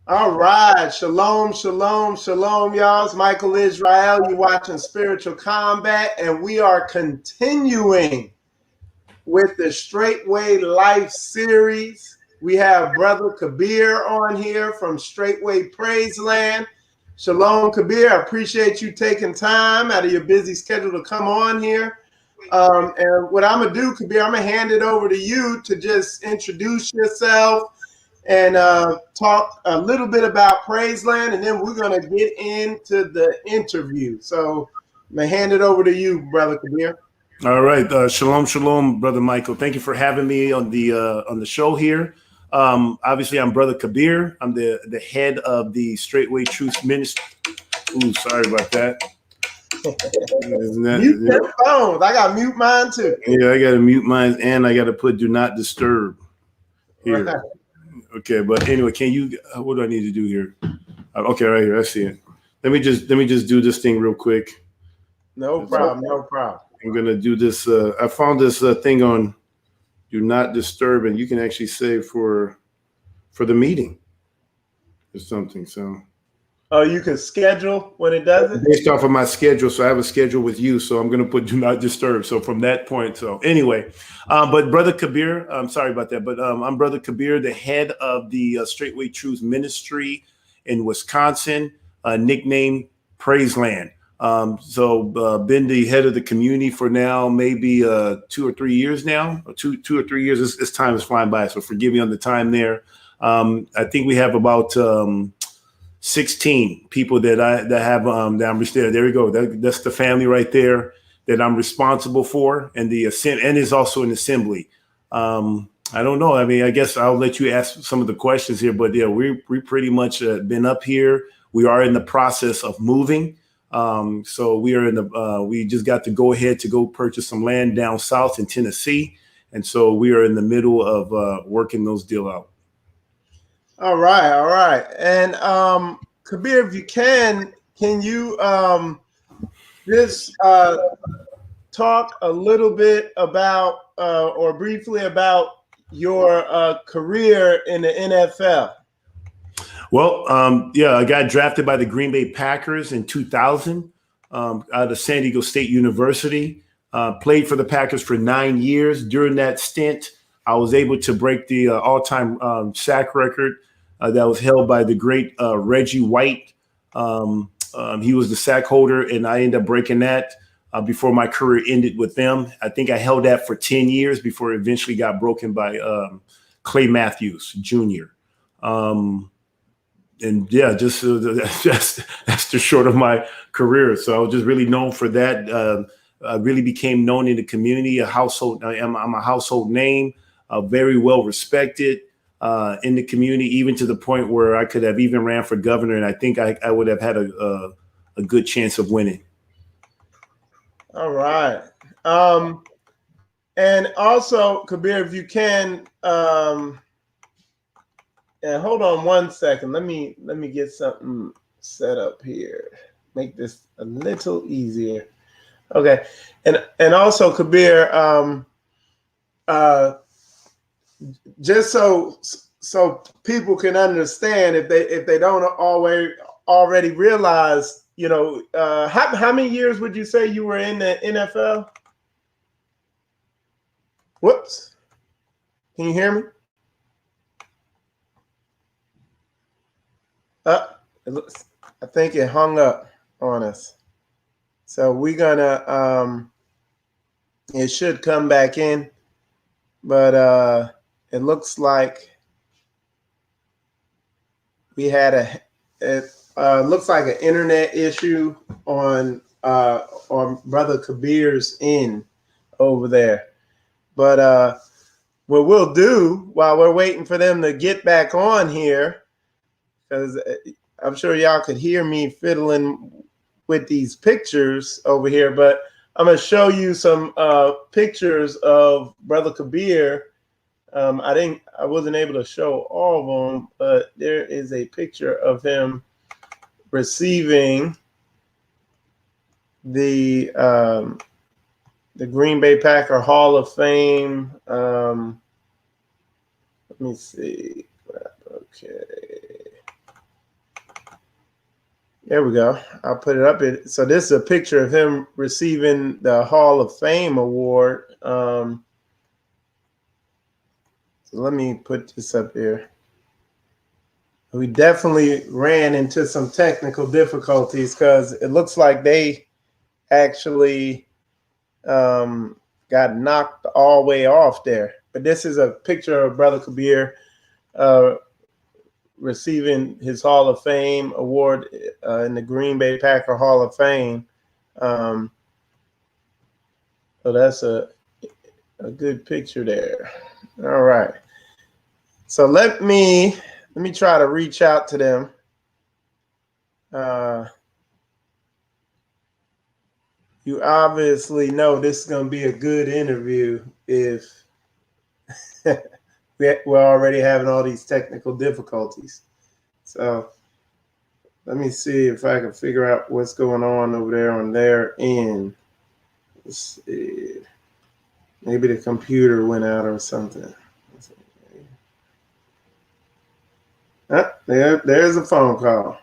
All right. Shalom, shalom, shalom, y'all. It's Michael Israel. You're watching Spiritual Combat, and we are continuing with the Straitway Life series. We have Brother Kabeer on here from Straitway Praiseland. Shalom, Kabeer. I appreciate you taking time out of your busy schedule to come on here. And what I'm going to do, Kabeer, I'm going to hand it over to you to just introduce yourself and talk a little bit about Praiseland, and then we're going to get into the interview. So I'm going to hand it over to you, Brother Kabeer. All right, shalom, shalom, brother Michael. Thank you for having me on the show here. Obviously, I'm Brother Kabeer. I'm the head of the Straitway Truth Ministry. Ooh, sorry about that. Mute your phones. I got to mute mine too. Yeah, I got to mute mine, and I got to put "Do Not Disturb" here. Right. Okay, but anyway, can you? What do I need to do here? Okay, right here. I see it. Let me just do this thing real quick. No problem. No problem. I'm gonna do this. I found this thing on "Do Not Disturb," and you can actually say for the meeting or something. So. Oh, you can schedule when it does it? Based off of my schedule, so I have a schedule with you, so I'm going to put "Do Not Disturb." So from that point, so anyway, but Brother Kabeer, I'm sorry about that, but I'm Brother Kabeer, the head of the Straitway Truth Ministry in Wisconsin, nicknamed Praiseland. Been the head of the community for now, maybe 2 or 3 years now, two or 3 years. This time is flying by, so forgive me on the time there. I think we have about 16 people that I'm there. There we go. That's the family right there that I'm responsible for, and is also an assembly. I don't know. I mean, I guess I'll let you ask some of the questions here, but yeah, we pretty much been up here. We are in the process of moving. So we are we just got to go ahead to go purchase some land down south in Tennessee, and so we are in the middle of working those deals out. All right. And Kabeer, if you can you just talk a little bit about or briefly about your career in the NFL? Well, yeah, I got drafted by the Green Bay Packers in 2000 out of San Diego State University. Played for the Packers for 9 years. During that stint, I was able to break the all-time sack record that was held by the great Reggie White. He was the sack holder, and I ended up breaking that before my career ended with them. I think I held that for 10 years before it eventually got broken by Clay Matthews Jr. And yeah, just that's the short of my career. So I was just really known for that. I really became known in the community, I'm a household name, very well respected in the community, even to the point where I could have even ran for governor, and I think I would have had a good chance of winning. All right. And also, Kabeer, if you can, and hold on one second. Let me get something set up here. Make this a little easier. Okay. And also, Kabeer, just so people can understand, if they don't already realize, how many years would you say you were in the NFL? Whoops. Can you hear me? I think it hung up on us. So we're gonna it should come back in, but it looks like we had looks like an internet issue on Brother Kabeer's end over there. But what we'll do while we're waiting for them to get back on here, because I'm sure y'all could hear me fiddling with these pictures over here, but I'm going to show you some pictures of Brother Kabeer. I wasn't able to show all of them, but there is a picture of him receiving the Green Bay Packer Hall of Fame. Let me see. Okay. There we go. I'll put it up. So this is a picture of him receiving the Hall of Fame award. So let me put this up here. We definitely ran into some technical difficulties because it looks like they actually got knocked all the way off there. But this is a picture of Brother Kabeer receiving his Hall of Fame award in the Green Bay Packer Hall of Fame. So that's a good picture there. All right. So let me try to reach out to them. You obviously know this is going to be a good interview if we're already having all these technical difficulties. So let me see if I can figure out what's going on over there on their end. Let's see. Maybe the computer went out or something. There's a phone call.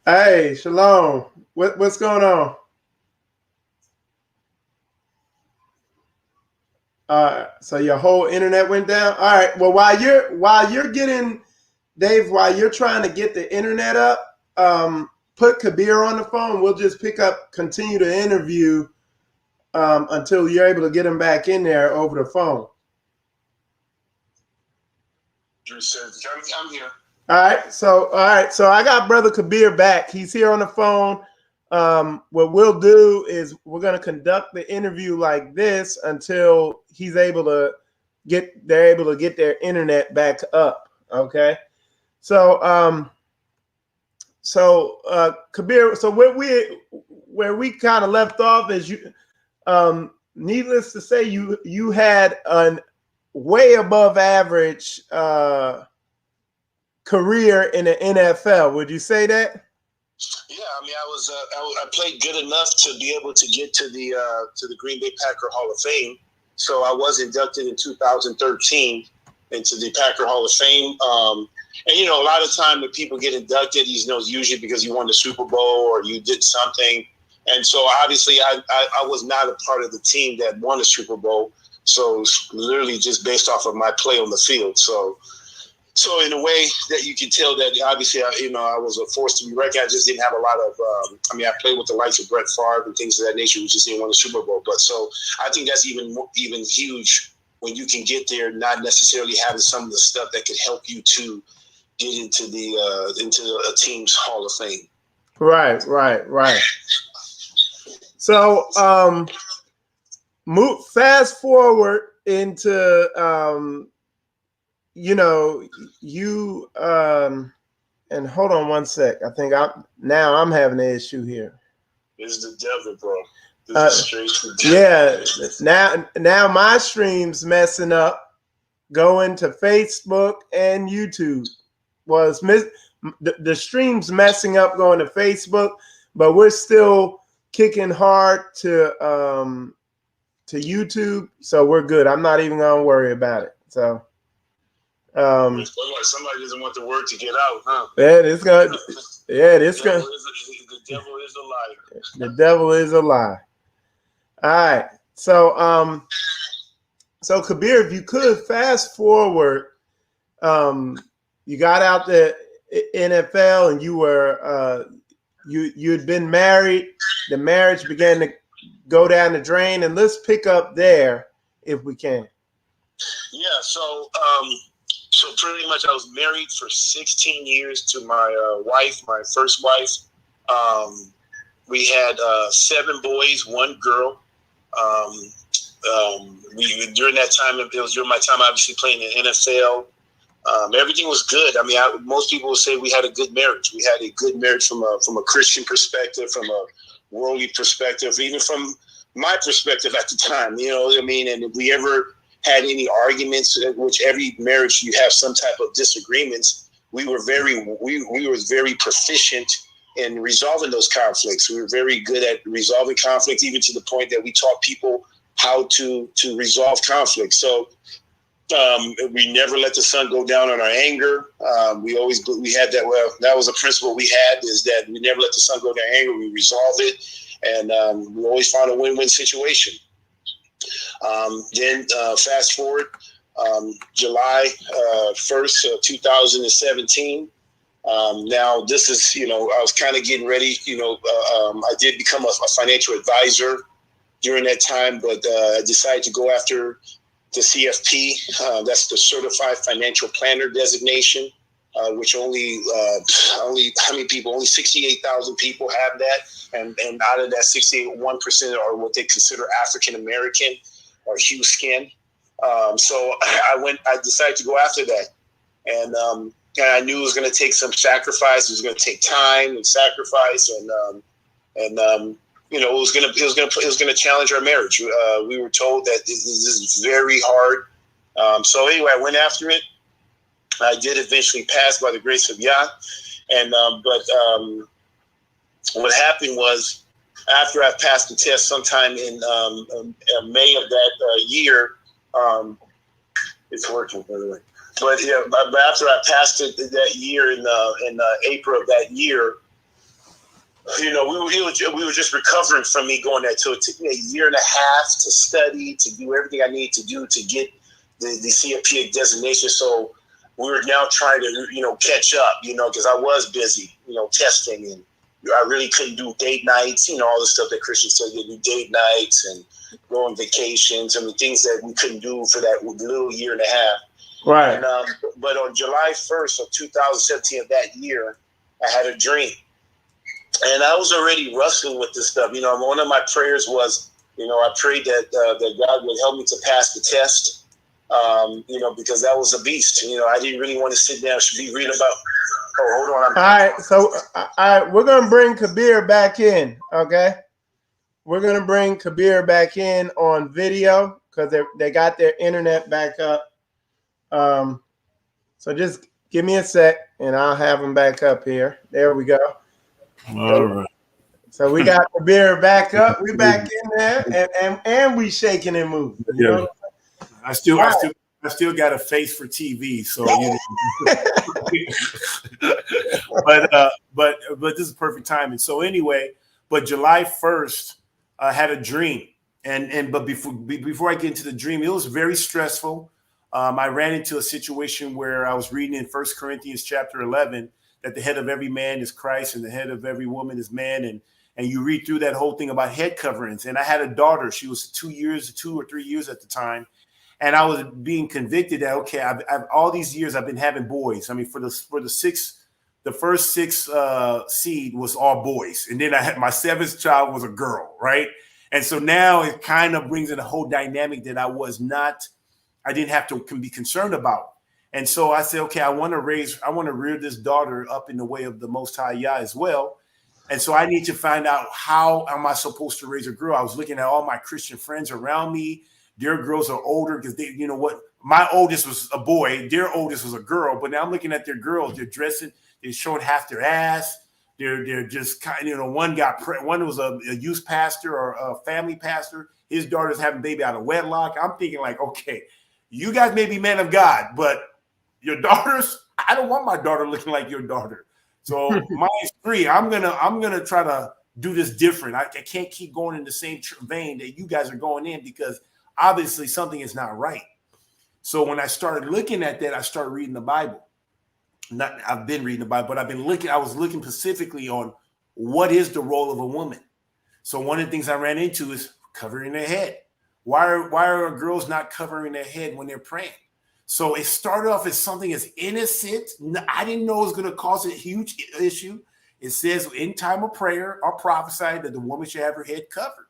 Hey, Shalom. What's going on? So your whole internet went down. All right. Well, while you're getting Dave, while you're trying to get the internet up, put Kabeer on the phone. We'll just continue the interview until you're able to get him back in there over the phone. I'm here. All right. So I got Brother Kabeer back. He's here on the phone. What we'll do is we're going to conduct the interview like this until they're able to get their internet back up. Okay. So Kabeer, so where we kind of left off is you, needless to say, you had an way above average career in the NFL. Would you say that? Yeah, I mean, I played good enough to be able to get to the Green Bay Packer Hall of Fame. So I was inducted in 2013 into the Packer Hall of Fame. And a lot of time when people get inducted, usually because you won the Super Bowl or you did something. And so obviously I was not a part of the team that won the Super Bowl. So it's literally just based off of my play on the field. So in a way that you can tell that obviously, I was a force to be reckoned. I just didn't have a lot of, I played with the likes of Brett Favre and things of that nature. We just didn't win the Super Bowl. But so I think that's even huge when you can get there, not necessarily having some of the stuff that could help you to get into a team's Hall of Fame. Right. So fast forward into you and hold on one sec. I think I'm having an issue here. This is the devil, bro. This is straight to the devil. Now my stream's messing up. Going to Facebook and YouTube the stream's messing up going to Facebook, but we're still kicking hard to YouTube, so we're good. I'm not even gonna worry about it. So somebody doesn't want the word to get out, huh? It's gonna. The devil is a liar. The devil is a lie. All right. So Kabeer, if you could fast forward, you got out the NFL and you were you'd been married. The marriage began to go down the drain, and let's pick up there if we can. Yeah. So pretty much I was married for 16 years to my wife, my first wife. We had 7 boys, 1 girl. During that time, it was during my time obviously playing in the NFL. Everything was good. I mean, most people will say we had a good marriage. We had a good marriage from a Christian perspective, from a worldly perspective, even from my perspective at the time. You know what I mean? And if we ever had any arguments, which every marriage you have some type of disagreements, we were very proficient in resolving those conflicts. We were very good at resolving conflict, even to the point that we taught people how to resolve conflict. So We never let the sun go down on our anger. We had that. Well, that was a principle we had, is that we never let the sun go down on anger. We resolve it, and we always found a win-win situation. Then fast forward, July 1st, 2017. Now this is, I was kind of getting ready. I did become a financial advisor during that time, but I decided to go after the CFP. That's the Certified Financial Planner designation, which only how many people? Only 68,000 people have that, and out of that, 61% are what they consider African American or hue skin. So I decided to go after that, and I knew it was going to take some sacrifice. It was going to take time and sacrifice, and it was going to challenge our marriage. We were told that this is very hard. So anyway, I went after it. I did eventually pass by the grace of Yah, and but what happened was, after I passed the test sometime in May of that year, it's working, by the way. But yeah, but after I passed it that year in April of that year, we were just recovering from me going there. So it took me a year and a half to study, to do everything I needed to do to get the CFP designation. So we were now trying to, catch up, because I was busy, testing, and I really couldn't do date nights, all the stuff that Christians say they do, date nights and go on vacations, and the things that we couldn't do for that little year and a half. Right. And, but on July 1st of 2017 of that year, I had a dream. And I was already wrestling with this stuff. One of my prayers was, I prayed that God would help me to pass the test, because that was a beast. I didn't really want to sit down and be reading about. Oh, hold on. All right. So, we're going to bring Kabeer back in. Okay. We're going to bring Kabeer back in on video because they got their internet back up. So just give me a sec and I'll have them back up here. There we go. All right. So we got Kabeer back up. We back in there, and we shaking and moving. Yeah. I still got a face for TV, so but this is perfect timing. So anyway, but July 1st, I had a dream, but before I get into the dream, it was very stressful. I ran into a situation where I was reading in 1 Corinthians chapter 11 that the head of every man is Christ and the head of every woman is man, and you read through that whole thing about head coverings. And I had a daughter; she was 2 or 3 years at the time. And I was being convicted that, okay, I've all these years I've been having boys. I mean, for the first six seed was all boys, and then I had my seventh child was a girl, right? And so now it kind of brings in a whole dynamic that I didn't have to be concerned about. And so I said, okay, I want to rear this daughter up in the way of the Most High Yah as well. And so I need to find out, how am I supposed to raise a girl? I was looking at all my Christian friends around me. Their girls are older because they, my oldest was a boy, their oldest was a girl. But now I'm looking at their girls. They're dressing, they're showing half their ass. They're just kind of, one was a youth pastor or a family pastor. His daughter's having baby out of wedlock. I'm thinking like, okay, you guys may be men of God, but your daughters, I don't want my daughter looking like your daughter. So mine's 3. I'm gonna try to do this different. I can't keep going in the same vein that you guys are going in, because obviously something is not right. So when I started looking at that, I started reading the Bible. I've been reading the Bible, but I was looking specifically on what is the role of a woman. So one of the things I ran into is covering their head. Why are girls not covering their head when they're praying? So it started off as something as innocent. I didn't know it was going to cause a huge issue. It says in time of prayer or prophesy that the woman should have her head covered.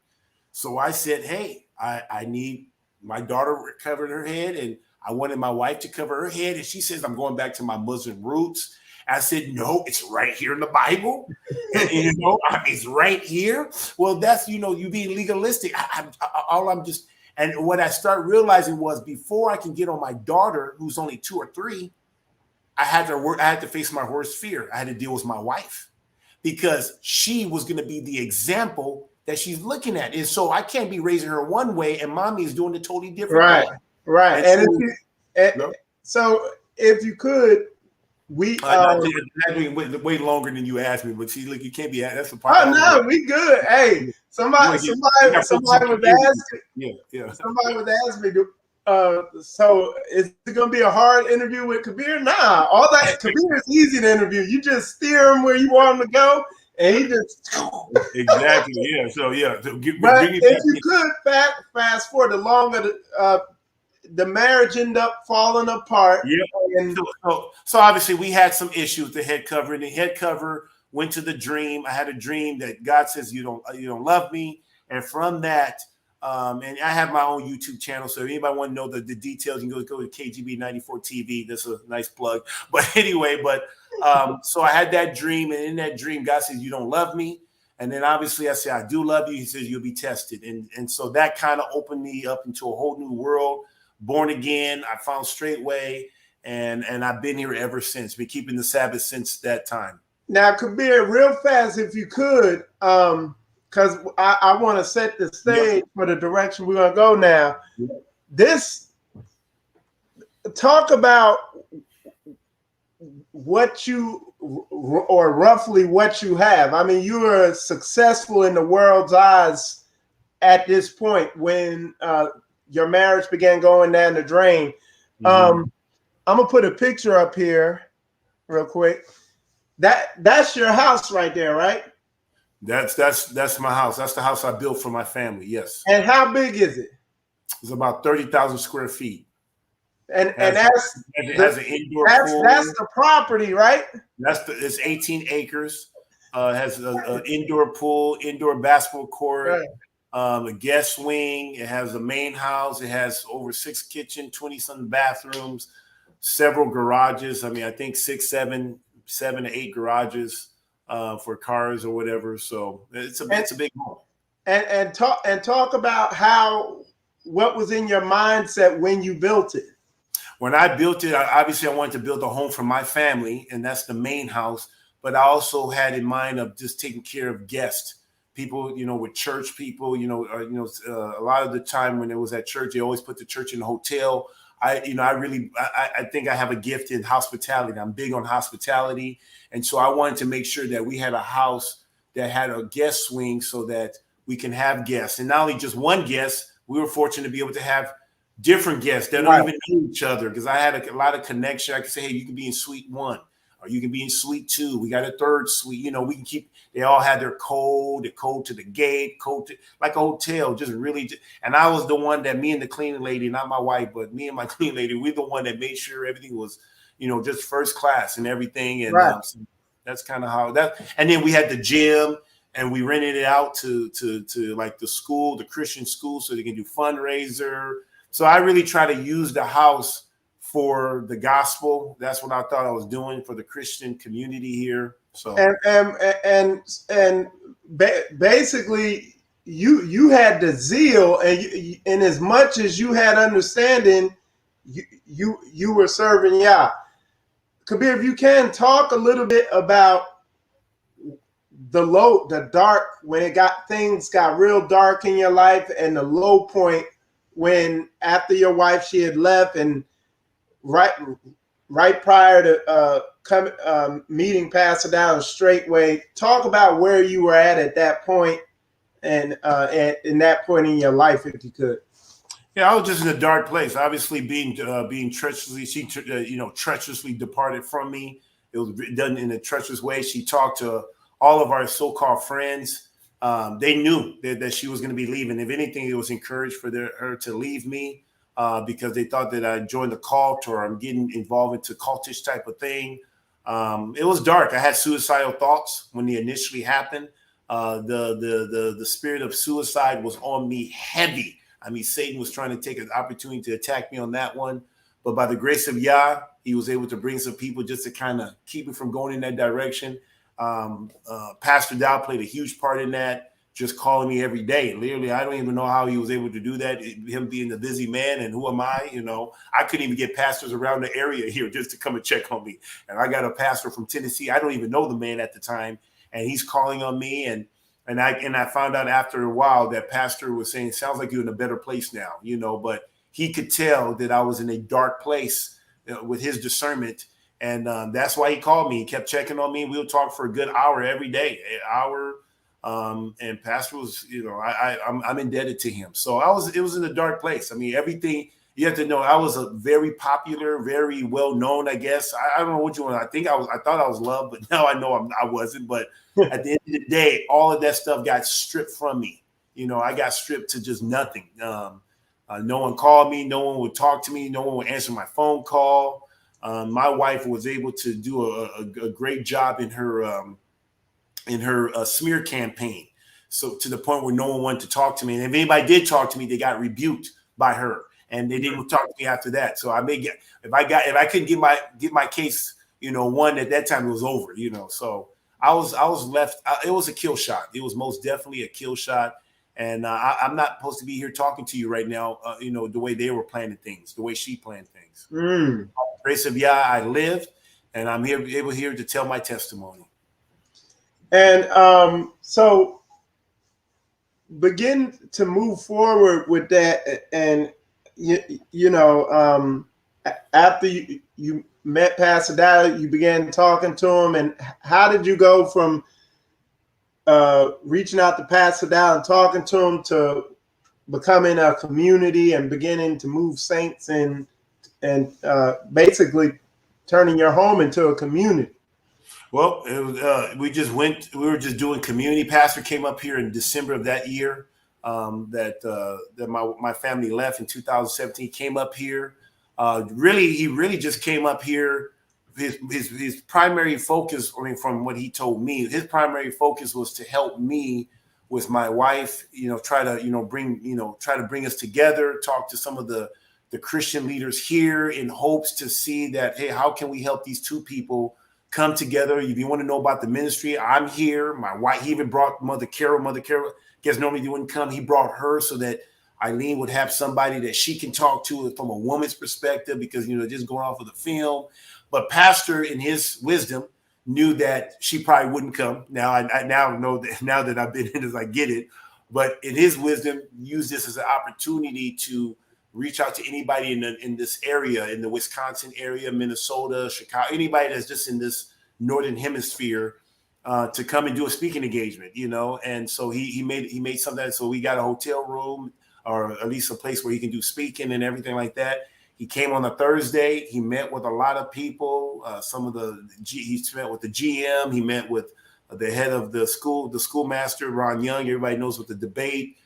So I said, hey, I need my daughter covered her head, and I wanted my wife to cover her head. And she says, I'm going back to my Muslim roots. I said, no, it's right here in the Bible. And, it's right here. Well, that's, you being legalistic. And what I started realizing was, before I can get on my daughter, who's only 2 or 3, I had to face my worst fear. I had to deal with my wife, because she was going to be the example that she's looking at. And so I can't be raising her one way and mommy is doing it totally different. Right. And And so, And so if you could, we I did way longer than you asked me, but see, look, you can't be. That's the part. oh no, we good. Hey, somebody was asking. Yeah. Somebody was asking me, so is it going to be a hard interview with Kabeer? Nah, all that Kabeer is easy to interview. You just steer him where you want him to go, and he just exactly. Yeah. So but bring it if back you in. could fast forward, the longer the marriage ended up falling apart. Yeah. And So obviously we had some issues with the head cover, and the head cover went to the dream. I had a dream that God says you don't love me, and from that, and I have my own YouTube channel. So if anybody want to know the details, you can go to KGB 94 TV. That's a nice plug. But anyway, so I had that dream, and in that dream, God says you don't love me. And then obviously I said, I do love you. He says you'll be tested. And so that kind of opened me up into a whole new world. Born again, I found Straitway, and I've been here ever since. Been keeping the Sabbath since that time. now, Kabeer, real fast, if you could, because I want to set the stage for the direction we're going to go now. Talk about what you, or roughly what you have. I mean, you are successful in the world's eyes at this point when your marriage began going down the drain. I'm gonna put a picture up here real quick. That's your house right there, right? That's my house. That's the house I built for my family. Yes. And how big is it? It's about 30,000 square feet. And it has an indoor pool. That's the property, right? It's 18 acres. It has an indoor pool, indoor basketball court, Right. A guest wing. It has a main house. It has over 6 kitchens, 20-something bathrooms, several garages. I mean, I think 7 to 8 garages for cars or whatever. So it's a big home. And talk about what was in your mindset when you built it. When I built it, obviously I wanted to build a home for my family, and that's the main house. But I also had in mind of just taking care of guests, people, with church people. A lot of the time when it was at church, they always put the church in the hotel. I think I have a gift in hospitality. I'm big on hospitality, and so I wanted to make sure that we had a house that had a guest swing so that we can have guests, and not only just one guest. We were fortunate to be able to have different guests that don't even know each other, because I had a lot of connection. I could say, hey, you can be in suite 1, or you can be in suite 2. We got a third suite. We can keep. They all had their code, the code to the gate, like a hotel. Just really, and I was the one that me and the cleaning lady, not my wife, but me and my cleaning lady, we're the one that made sure everything was, just first class and everything. And so that's kind of how that. And then we had the gym. And we rented it out to like the school, the Christian school, so they can do fundraiser. So I really try to use the house for the gospel. That's what I thought I was doing for the Christian community here. So and basically you had the zeal, and as much as you had understanding, you were serving Yah. Kabeer, if you can talk a little bit about the dark, when things got real dark in your life, and the low point when after your wife, she had left, and right prior to meeting Pastor down Straitway. Talk about where you were at that point, and in that point in your life, if you could. Yeah, I was just in a dark place. Obviously, being treacherously, she treacherously departed from me. It was done in a treacherous way. She talked to all of our so-called friends. They knew that she was going to be leaving. If anything, it was encouraged for her to leave me because they thought that I joined the cult, or I'm getting involved into cultish type of thing. It was dark. I had suicidal thoughts when they initially happened. The spirit of suicide was on me heavy. I mean, Satan was trying to take an opportunity to attack me on that one. But by the grace of Yah, he was able to bring some people just to kind of keep me from going in that direction. Pastor Dow played a huge part in that, just calling me every day. Literally, I don't even know how he was able to do that, him being the busy man, and who am I? I couldn't even get pastors around the area here just to come and check on me. And I got a pastor from Tennessee. I don't even know the man at the time, and he's calling on me. And I found out after a while that pastor was saying, sounds like you're in a better place now, but he could tell that I was in a dark place with his discernment. And that's why he called me. He kept checking on me. We would talk for a good hour every day, an hour. And Pastor was, I'm indebted to him. So it was in a dark place. I mean, everything you have to know, I was a very popular, very well known, I guess. I don't know what you want. I thought I was loved, but now I know I wasn't. But at the end of the day, all of that stuff got stripped from me. I got stripped to just nothing. No one called me. No one would talk to me. No one would answer my phone call. My wife was able to do a great job in her smear campaign. So to the point where no one wanted to talk to me. And if anybody did talk to me, they got rebuked by her, and they didn't talk to me after that. So I may get, if I couldn't get my case, won at that time, it was over, So I was left. It was a kill shot. It was most definitely a kill shot. And I'm not supposed to be here talking to you right now, the way they were planning things, the way she planned things. Grace of Yah, I lived, and I'm able here to tell my testimony. And so begin to move forward with that. And, after you met Pastor Dow, you began talking to him. And how did you go from reaching out to Pastor Dow and talking to him to becoming a community and beginning to move saints and basically turning your home into a community? Well, it was, we were just doing community. Pastor came up here in December of that year that my family left in 2017. Came up here. He really just came up here. His primary focus, from what he told me, his primary focus was to help me with my wife, try to bring us together, talk to some of the Christian leaders here in hopes to see that, hey, how can we help these two people come together? If you want to know about the ministry, I'm here. My wife, he even brought Mother Carol, guess normally they wouldn't come. He brought her so that Eileen would have somebody that she can talk to from a woman's perspective, because, just going off of the film. But Pastor, in his wisdom, knew that she probably wouldn't come. Now I now know that, now that I've been in this, I get it. But in his wisdom, use this as an opportunity to reach out to anybody in this area, in the Wisconsin area, Minnesota, Chicago, anybody that's just in this northern hemisphere, to come and do a speaking engagement, And so he made something. So we got a hotel room, or at least a place where he can do speaking and everything like that. He came on a Thursday. He met with a lot of people. He met with the GM. He met with the head of the schoolmaster, Ron Young. Everybody knows with the debate.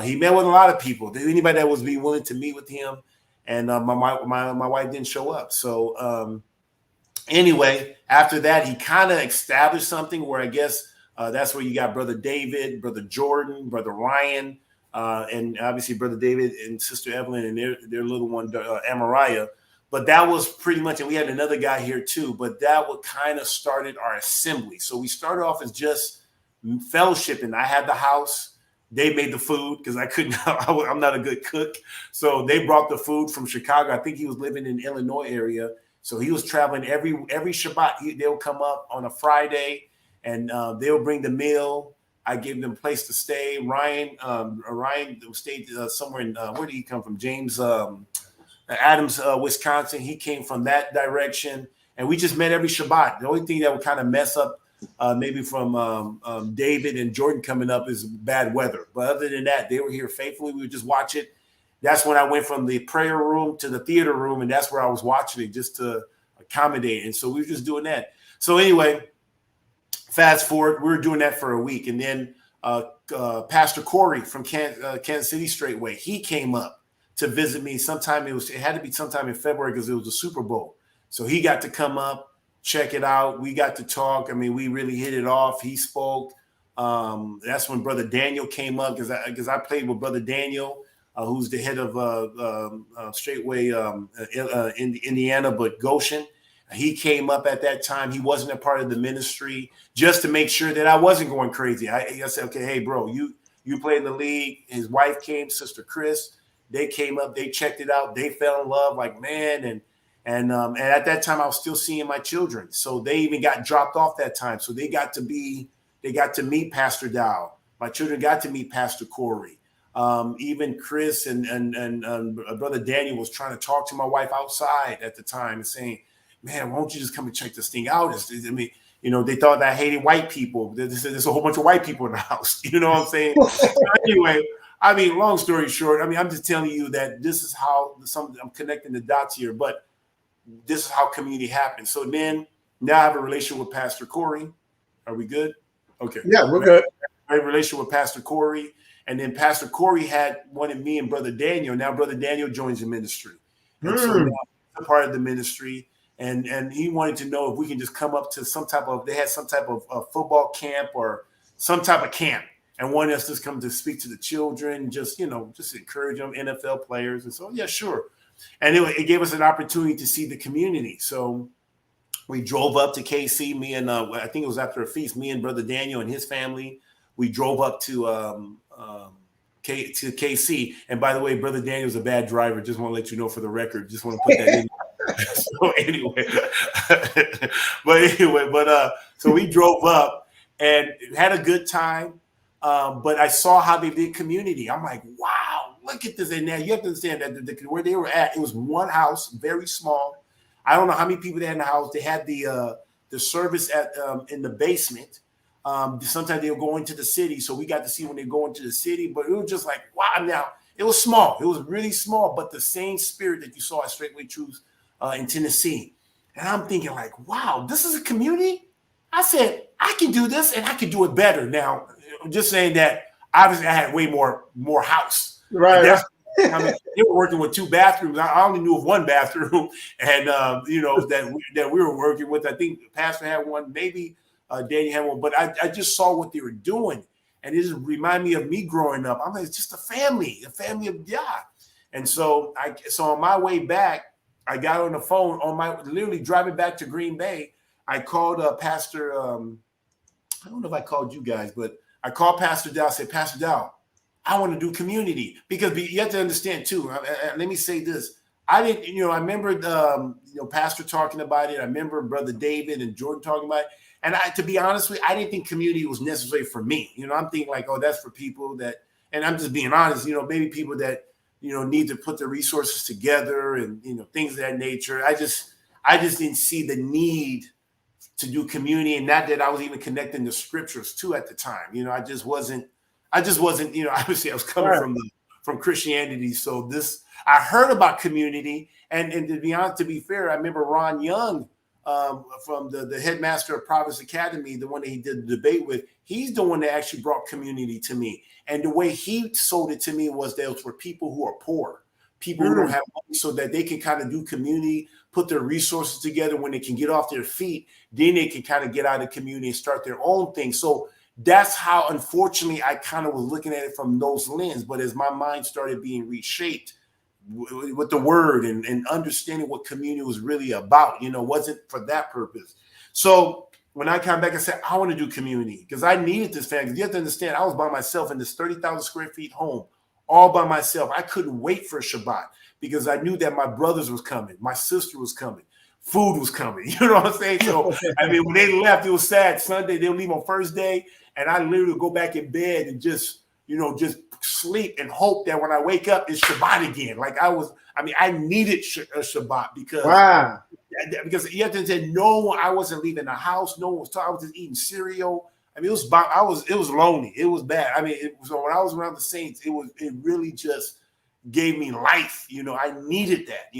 He met with a lot of people. Anybody that was be willing to meet with him. And my wife didn't show up. So anyway, after that, he kind of established something where I guess that's where you got Brother David, Brother Jordan, Brother Ryan, and obviously Brother David and Sister Evelyn and their little one, Amariah. But that was pretty much, and we had another guy here too, but that would kind of started our assembly. So we started off as just fellowshipping. I had the house. They made the food because I couldn't, I'm not a good cook. So they brought the food from Chicago. I think he was living in the Illinois area. So he was traveling every Shabbat. They'll come up on a Friday and they'll bring the meal. I gave them a place to stay. Ryan stayed somewhere in, where did he come from? James Adams, Wisconsin. He came from that direction. And we just met every Shabbat. The only thing that would kind of mess up maybe from David and Jordan coming up is bad weather. But other than that, they were here faithfully. We would just watch it. That's when I went from the prayer room to the theater room, and that's where I was watching it just to accommodate. And so we were just doing that. So anyway, fast forward, we were doing that for a week. And then Pastor Corey from Kansas City Straitway, he came up to visit me sometime. It had to be sometime in February because it was the Super Bowl. So he got to come up, check it out. We got to talk. I mean, we really hit it off. He spoke. That's when Brother Daniel came up because I played with Brother Daniel, who's the head of Straitway in Indiana, but Goshen. He came up at that time. He wasn't a part of the ministry, just to make sure that I wasn't going crazy. I said, okay, hey, bro, you play in the league. His wife came, Sister Chris. They came up. They checked it out. They fell in love like man. And at that time, I was still seeing my children. So they even got dropped off that time. So they got to meet Pastor Dow. My children got to meet Pastor Corey. Even Chris and Brother Daniel was trying to talk to my wife outside at the time and saying, man, why don't you just come and check this thing out? I mean, they thought that I hated white people. There's a whole bunch of white people in the house. You know what I'm saying? So anyway, I mean, long story short, I mean, I'm just telling you that this is how I'm connecting the dots here, but this is how community happens. So then now I have a relationship with Pastor Corey. Are we good? Okay. Yeah, we're good. I have a relationship with Pastor Corey. And then Pastor Corey had wanted me and Brother Daniel. Now Brother Daniel joins the ministry. And so now I'm a part of the ministry. And he wanted to know if we can just come up to they had some type of football camp or some type of camp and wanted us to come to speak to the children, just encourage them, NFL players. And so, yeah, sure. And it gave us an opportunity to see the community. So we drove up to KC, me and I think it was after a feast, me and Brother Daniel and his family. We drove up to KC. And by the way, Brother Daniel's a bad driver. Just want to let you know for the record. Just want to put that in. So anyway, so we drove up and had a good time. But I saw how they did community. I'm like, wow, look at this. And now you have to understand that where they were at, it was one house, very small. I don't know how many people they had in the house. They had the service in the basement. Sometimes they'll go into the city. So we got to see when they go into the city, but it was just like, wow. Now it was small. It was really small, but the same spirit that you saw at Straitway Truth in Tennessee. And I'm thinking like, wow, this is a community. I said, I can do this and I can do it better. Now, I'm just saying that obviously I had way more house. Right. I mean, they were working with 2 bathrooms. I only knew of 1 bathroom, and that we were working with. I think the pastor had one, maybe Danny had one, but I just saw what they were doing, and it just reminded me of me growing up. I'm like, it's just a family of God. And so on my way back, I got on the phone literally driving back to Green Bay. I called Pastor. I don't know if I called you guys, but I called Pastor Dow. I said, Pastor Dow, I want to do community, because you have to understand too. Let me say this. I didn't, I remember, Pastor talking about it. I remember Brother David and Jordan talking about it. And to be honest with you, I didn't think community was necessary for me. I'm thinking like, oh, that's for people that, and I'm just being honest, maybe people that, need to put their resources together and, things of that nature. I just didn't see the need to do community, and not that I was even connecting the scriptures too at the time. I just wasn't, obviously I was coming from Christianity. So I heard about community, and to be fair, I remember Ron Young from the headmaster of Providence Academy, the one that he did the debate with. He's the one that actually brought community to me. And the way he sold it to me was that it was for people who are poor, people who don't have money, so that they can kind of do community, put their resources together. When they can get off their feet, then they can kind of get out of the community and start their own thing. So that's how, unfortunately, I kind of was looking at it from those lenses. But as my mind started being reshaped with the word and understanding what community was really about, wasn't for that purpose. So when I came back, I said, I want to do community, because I needed this family. You have to understand, I was by myself in this 30,000 square feet home, all by myself. I couldn't wait for Shabbat, because I knew that my brothers was coming, my sister was coming, food was coming. You know what I'm saying? So, I mean, when they left, it was sad. Sunday, they'll leave on first day, and I literally would go back in bed and just sleep and hope that when I wake up, it's Shabbat again. Like I needed Shabbat, because you have to say, I wasn't leaving the house. No one was talking. I was just eating cereal. I mean, it was lonely. It was bad. I mean, so when I was around the saints, it really just gave me life. I needed that,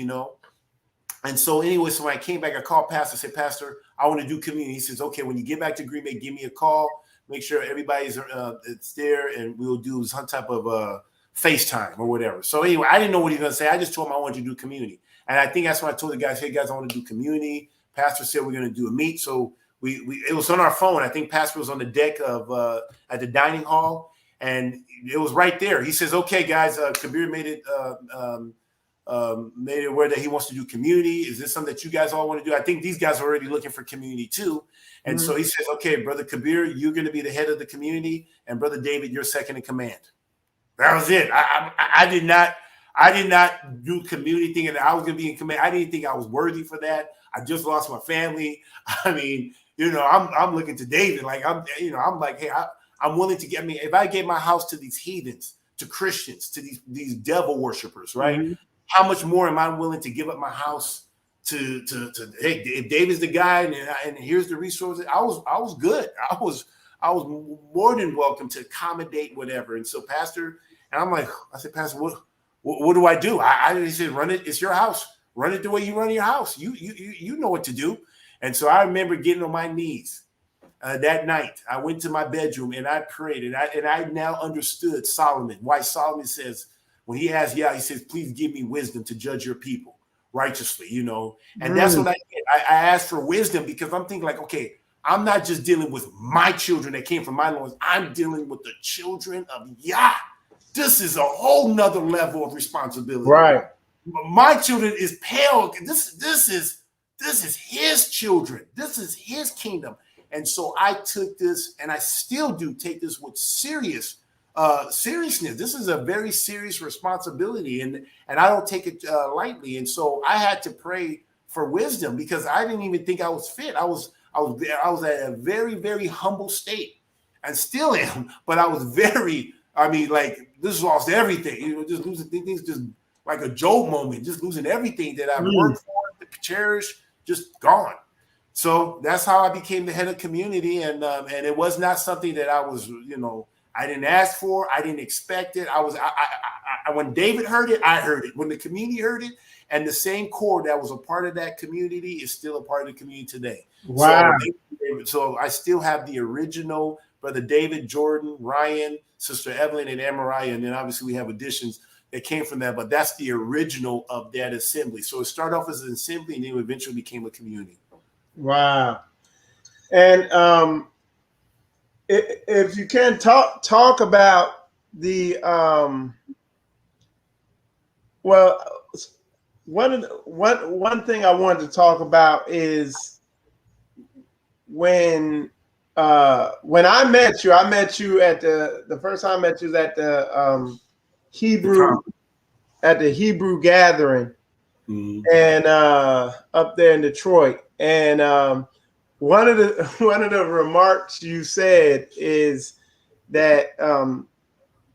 And so anyway, so when I came back, I called Pastor, I said, Pastor, I want to do community. He says, okay, when you get back to Green Bay, give me a call. Make sure everybody's it's there, and we'll do some type of FaceTime or whatever. So anyway, I didn't know what he was going to say. I just told him I wanted to do community. And I think that's when I told the guys, hey, guys, I want to do community. Pastor said we're going to do a meet. So it was on our phone. I think Pastor was on the deck of at the dining hall, and it was right there. He says, okay, guys, Kabeer made it aware that he wants to do community. Is this something that you guys all want to do? I think these guys are already looking for community too. And so he says, okay, Brother Kabeer, you're going to be the head of the community, and Brother David, you're second in command. That was it. I did not do community thing, and I was going to be in command. I didn't think I was worthy for that. I just lost my family. I mean, I'm looking to David. Like I'm like, hey, I'm willing to get, if I gave my house to these heathens, to Christians, to these devil worshipers, right? Mm-hmm. How much more am I willing to give up my house to hey, if David's the guy and here's the resources? I was good. I was more than welcome to accommodate whatever. And so Pastor, and I'm like, I said, Pastor, what do I do? I said, run it. It's your house. Run it the way you run your house. You know what to do. And so I remember getting on my knees that night. I went to my bedroom and I prayed, and I now understood Solomon. Why Solomon says when he asked, he says, please give me wisdom to judge your people righteously, you know. And that's what I did. I asked for wisdom because I'm thinking like, okay, I'm not just dealing with my children that came from my loins. I'm dealing with the children of Yah. This is a whole nother level of responsibility. Right. My children is pale. This is his children. This is his kingdom. And so I took this, and I still do take this with seriousness. This is a very serious responsibility, and I don't take it lightly. And so I had to pray for wisdom because I didn't even think I was fit. I was at a very, very humble state, and still am. But I was very, this lost everything. You know, just losing things, just like a Job moment, just losing everything that I've worked for, cherished, just gone. So that's how I became the head of community, and it was not something that I was, I didn't ask for, I didn't expect it. When David heard it, I heard it. When the community heard it, and the same core that was a part of that community is still a part of the community today. Wow. So I still have the original Brother David, Jordan, Ryan, Sister Evelyn, and Amariah, and then obviously we have additions that came from that, but that's the original of that assembly. So it started off as an assembly, and then eventually became a community. Wow. And if you can talk about the one thing I wanted to talk about is when I met you at the first time I met you was at the Hebrew gathering, and up there in Detroit. And one of the remarks you said is that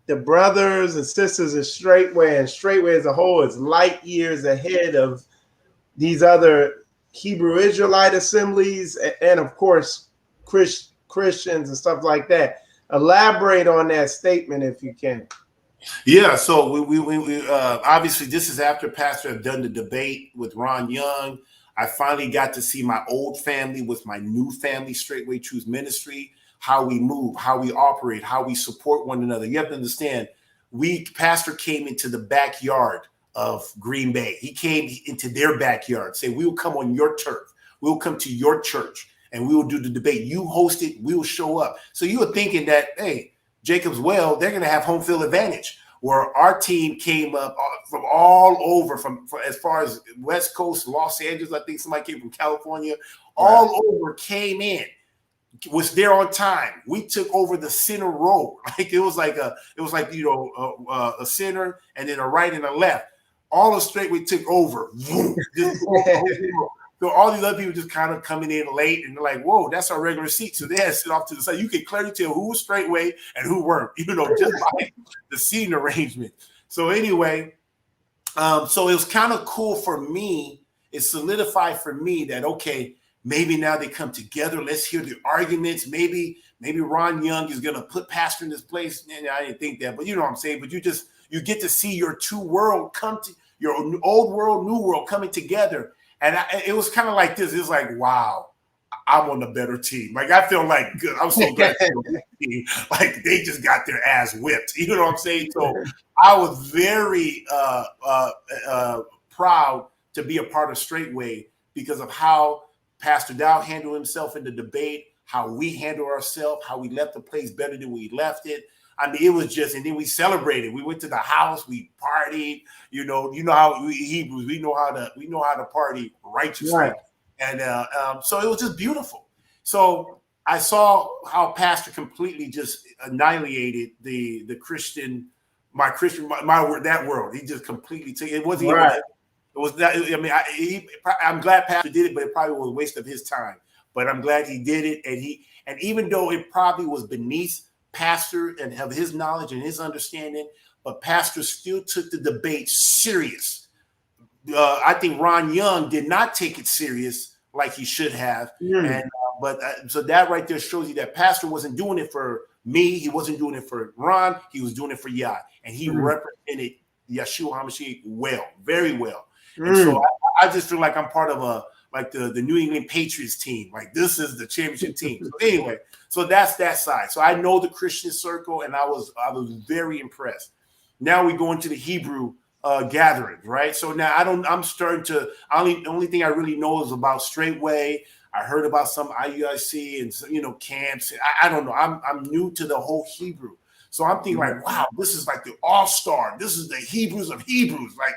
the brothers and sisters in Straitway and Straitway as a whole is light years ahead of these other Hebrew Israelite assemblies and of course Christians and stuff like that. Elaborate on that statement if you can. Yeah, so we obviously this is after Pastor had done the debate with Ron Young. I finally got to see my old family with my new family, Straitway Truth Ministry, how we move, how we operate, how we support one another. You have to understand, Pastor came into the backyard of Green Bay. He came into their backyard, saying, we will come on your turf. We will come to your church and we will do the debate. You host it, we will show up. So you were thinking that, hey, Jacob's Well, they're going to have home field advantage. Where our team came up from all over, from as far as West Coast, Los Angeles, I think somebody came from California, all over came in, was there on time. We took over the center row. Like it was like a center and then a right and a left. All of Straitway took over. So all these other people just kind of coming in late and they're like, whoa, that's our regular seat. So they had to sit off to the side. You can clearly tell who was Straitway and who weren't, just by the seating arrangement. So anyway, so it was kind of cool for me. It solidified for me that, okay, maybe now they come together. Let's hear the arguments. Maybe Ron Young is going to put Pastor in this place. And I didn't think that, but you know what I'm saying? But you get to see your two world come to your old world, new world coming together. And it was kind of like this. It was like, wow, I'm on the better team. Like, I feel like good. I'm so glad to be on this team. Like, they just got their ass whipped. You know what I'm saying? So I was very proud to be a part of Straitway because of how Pastor Dow handled himself in the debate, how we handled ourselves, how we left the place better than we left it. I mean, it was just, and then we celebrated. We went to the house, we partied. You know how we Hebrews, we know how to party righteously, right. And so it was just beautiful. So I saw how Pastor completely just annihilated the Christian, my that world. He just completely took it. Wasn't right. Even. It was that. I mean, I'm glad Pastor did it, but it probably was a waste of his time. But I'm glad he did it, and even though it probably was beneath Pastor and have his knowledge and his understanding, but pastors still took the debate serious. I think Ron Young did not take it serious like he should have. And so that right there shows you that pastor wasn't doing it for me. He wasn't doing it for Ron. He was doing it for Yah. And he represented Yeshua HaMashiach well, very well. And so I just feel like I'm part of the New England Patriots team. Like, this is the championship team. So anyway, so that's that side. So I know the Christian circle, and I was very impressed. Now we go into the Hebrew gatherings, right? So now I'm starting to, the only thing I really know is about Straitway. I heard about some IUIC and some, camps. I don't know. I'm new to the whole Hebrew. So I'm thinking like, wow, this is like the all-star. This is the Hebrews of Hebrews. Like,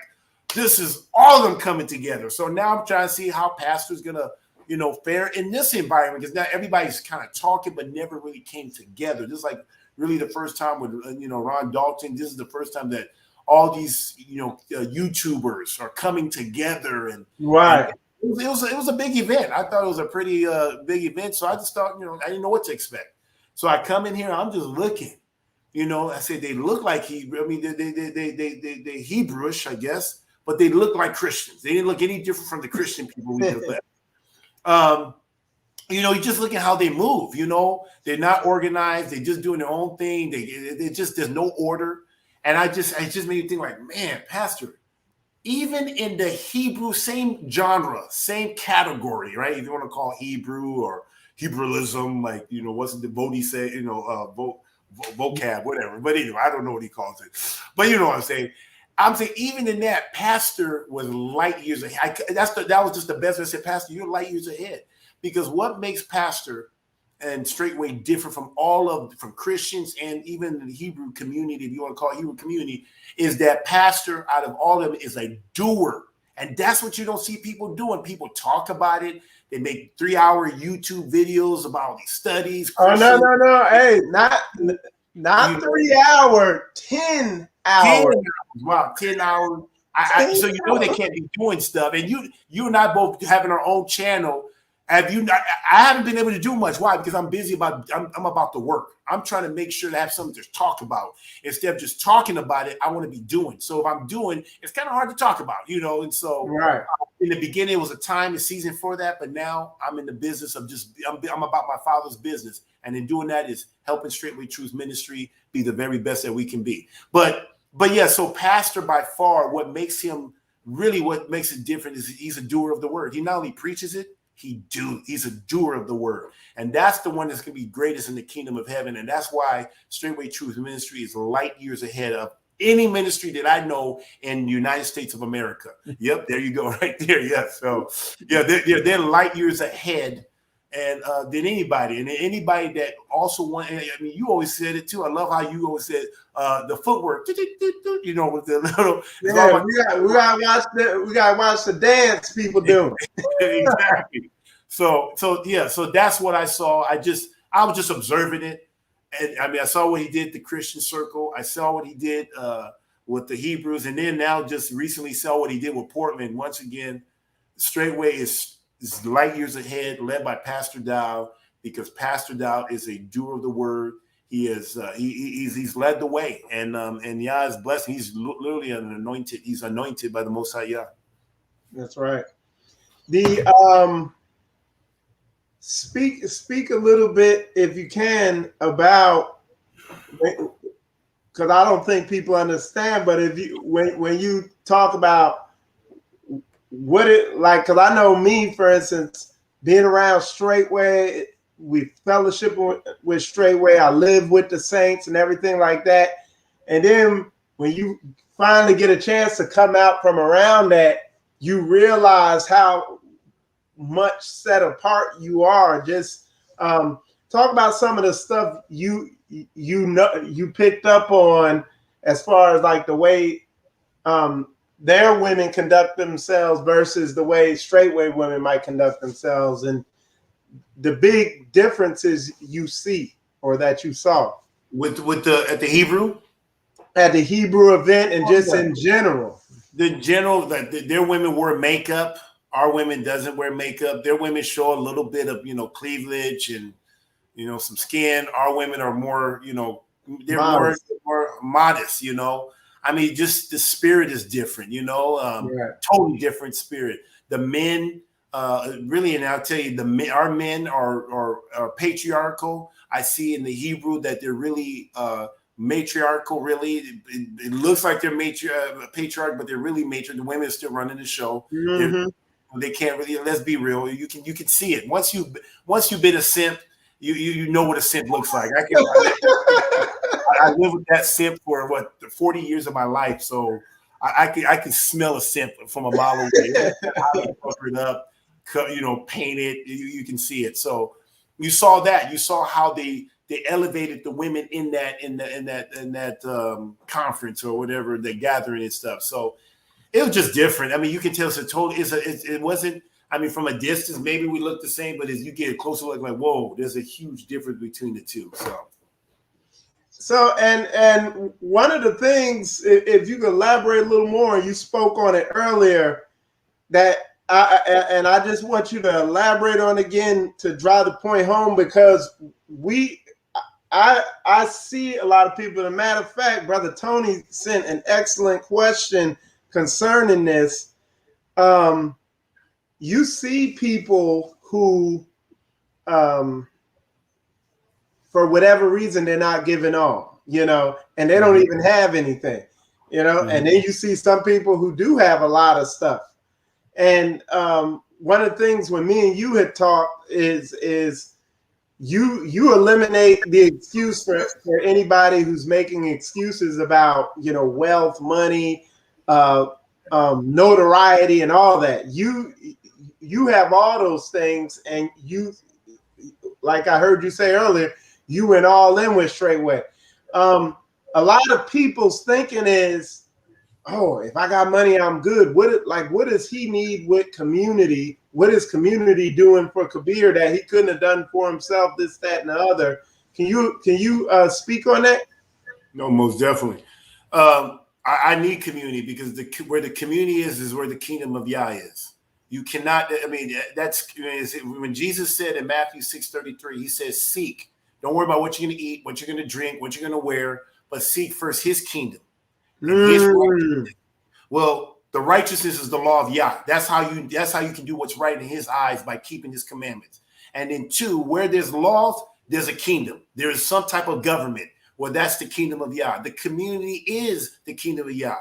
this is all of them coming together. So now I'm trying to see how pastor's going to, fare in this environment, because now everybody's kind of talking but never really came together. This is like really the first time with, Ron Dalton. This is the first time that all these, YouTubers are coming together. And right. And it was a big event. I thought it was a pretty big event. So I just thought, I didn't know what to expect. So I come in here, I'm just looking. I said they look like Hebrew. I mean, they Hebrewish, I guess, but they look like Christians. They didn't look any different from the Christian people we just met. You just look at how they move. They're not organized. They're just doing their own thing. There's no order. And it just made me think like, man, Pastor, even in the Hebrew, same genre, same category, right? If you want to call Hebrew or Hebraism, like, what's the Bodhi say, vocab, whatever. But anyway, I don't know what he calls it. But you know what I'm saying? I'm saying even in that, Pastor was light years ahead. That was just the best. I said, Pastor, you're light years ahead. Because what makes Pastor and Straitway different from Christians and even the Hebrew community, if you want to call it Hebrew community, is that Pastor, out of all of them, is a doer. And that's what you don't see people doing. People talk about it. They make 3-hour YouTube videos about all these studies. Oh, no. Hey, not 3 hour, 10 hours. Wow, 10 hours. So they can't be doing stuff. And you and I both having our own channel. I haven't been able to do much. Why? Because I'm busy I'm about the work. I'm trying to make sure to have something to talk about. Instead of just talking about it, I want to be doing. So if I'm doing, it's kind of hard to talk about, And so in the beginning, it was a time, a season for that. But now I'm in the business of I'm about my Father's business. And in doing that is helping Straitway Truth Ministry be the very best that we can be. But yeah, so Pastor, by far, what makes it different is he's a doer of the word. He not only preaches it, he's a doer of the word. And that's the one that's going to be greatest in the kingdom of heaven. And that's why Straitway Truth Ministry is light years ahead of any ministry that I know in the United States of America. Yep, there you go, right there. Yeah, so they're light years ahead and than anybody. And anybody that also you always said it too. I love how you always said the footwork, with the little. We gotta watch the dance people do. Exactly. So that's what I saw. I was just observing it. And I saw what he did the Christian circle. I saw what he did with the Hebrews, and then now just recently saw what he did with Portland. Once again, Straitway is light years ahead, led by Pastor Dow, because Pastor Dow is a doer of the word. He is he's led the way, and Yah is blessed. He's literally anointed. He's anointed by the Most High Yah. That's right. The speak a little bit, if you can, about, because I don't think people understand. But when you talk about what it like, because I know me, for instance, being around Straitway, we fellowship with Straitway. I live with the saints and everything like that. And then when you finally get a chance to come out from around that, you realize how much set apart you are. Just talk about some of the stuff you picked up on, as far as like the way their women conduct themselves versus the way Straitway women might conduct themselves, and the big differences you see or that you saw at the Hebrew event, and just in general. Their women wear makeup. Our women doesn't wear makeup. Their women show a little bit of cleavage and some skin. Our women are more more modest, you know. I mean, just the spirit is different, you know, totally different spirit. The men, really, and I'll tell you, our men are patriarchal. I see in the Hebrew that they're really matriarchal. Really, it looks like they're patriarch, but they're really matriarch. The women are still running the show. They can't really. Let's be real. You can see it once you've been a simp. You know what a simp looks like. I lived with that simp for 40 years of my life, so I can smell a simp from a mile away. Cover it up, you know, paint it. You can see it. So you saw that. You saw how they elevated the women in that conference or whatever, the gathering and stuff. So it was just different. I mean, you can tell it wasn't. I mean, from a distance, maybe we look the same, but as you get a closer look, like, whoa, there's a huge difference between the two. So, and one of the things, if you could elaborate a little more, you spoke on it earlier, that I just want you to elaborate on again to drive the point home, because I see a lot of people. As a matter of fact, Brother Tony sent an excellent question concerning this. You see people who, for whatever reason, they're not giving all, you know, and they don't even have anything, you know, and then you see some people who do have a lot of stuff. And one of the things when me and you had talked is you eliminate the excuse for anybody who's making excuses about, you know, wealth, money, notoriety and all that. You have all those things, and you, like I heard you say earlier, you went all in with Straitway. A lot of people's thinking is, oh, if I got money, I'm good. What does he need with community? What is community doing for Kabeer that he couldn't have done for himself? This, that, and the other. Can you speak on that? No, most definitely. I need community, because where the community is where the kingdom of Yah is. You cannot. I mean, that's when Jesus said in Matthew 6:33, he says, "Seek. Don't worry about what you're going to eat, what you're going to drink, what you're going to wear, but seek first His kingdom." His righteousness. Well, the righteousness is the law of Yah. That's how you can do what's right in His eyes, by keeping His commandments. And then 2, where there's laws, there's a kingdom. There is some type of government. Well, that's the kingdom of Yah. The community is the kingdom of Yah.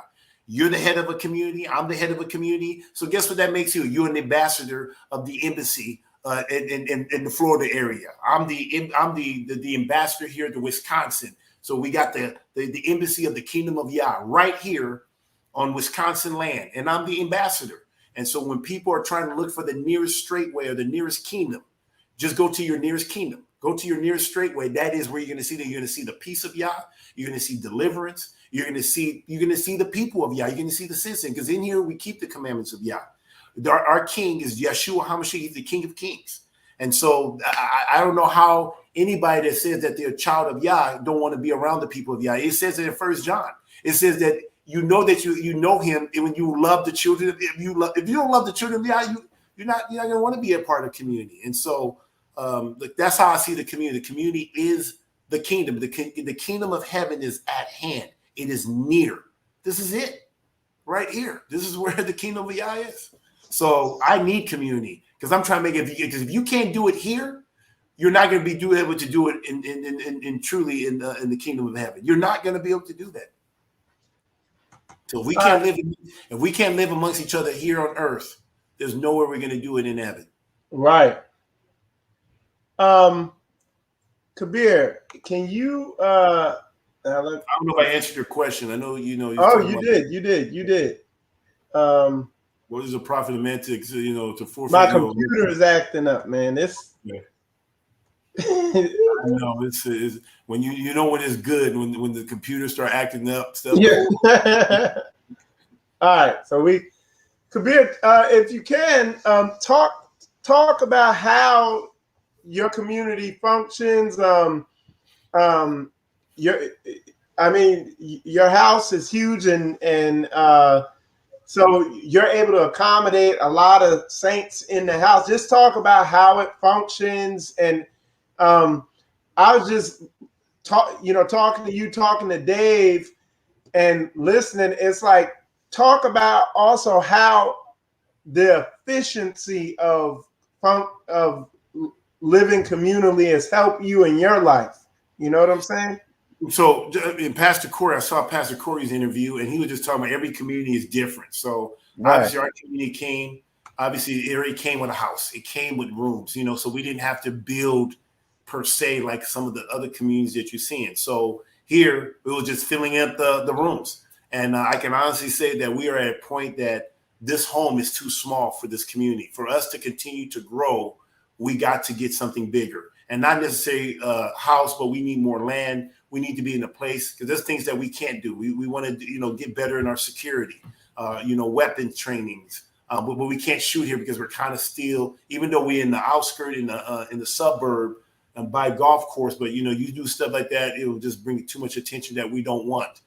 You're the head of a community. I'm the head of a community. So guess what that makes you? You're an ambassador of the embassy in the Florida area. I'm the ambassador here to Wisconsin. So we got the embassy of the kingdom of Yah right here on Wisconsin land, and I'm the ambassador. And so when people are trying to look for the nearest Straitway or the nearest kingdom, just go to your nearest kingdom. Go to your nearest Straitway. That is where you're going to see that. You're going to see the peace of Yah. You're going to see deliverance. You're going to see the people of Yah. You're going to see the citizen, because in here we keep the commandments of Yah. Our king is Yeshua HaMashiach. He's the King of Kings. And so I don't know how anybody that says that they're a child of Yah don't want to be around the people of Yah. It says it in 1 John. It says that you know that you know Him, and when you love the children, if you don't love the children of Yah, you're not going to want to be a part of community. And so that's how I see the community. The community is the kingdom. The kingdom of heaven is at hand. It is near. This is it right here. This is where the kingdom of Yah is. So I need community, because I'm trying to make it. Because if you can't do it here, you're not going to be able to do it in truly in the kingdom of heaven. You're not going to be able to do that. So if we can't live amongst each other here on earth, there's nowhere we're going to do it in heaven. Right. Kabir, can you? I don't know if I answered your question. I know you know. You did. What is a prophet meant to, to forfeit? My computer is acting up, man. Yeah. I know it's when you know when it's good, when the computers start acting up stuff. Yeah. All right, so Kabir, if you can talk about how your community functions. Your house is huge, and so you're able to accommodate a lot of saints in the house. Just talk about how it functions. And I was just talking to you, talking to Dave, and listening. It's like talk about also how the efficiency of living communally has helped you in your life. You know what I'm saying? So in Pastor Corey, I saw Pastor Corey's interview, and he was just talking about every community is different. So obviously our community came, obviously it already came with a house. It came with rooms, so we didn't have to build per se like some of the other communities that you're seeing. So here we were just filling up the rooms. And I can honestly say that we are at a point that this home is too small for this community. For us to continue to grow, we got to get something bigger. And not necessarily a house, but we need more land. We need to be in a place because there's things that we can't do. We want to, get better in our security, weapons trainings. But we can't shoot here because we're kind of still, even though we're in the outskirt in the suburb and by golf course. But you do stuff like that, it will just bring too much attention that we don't want.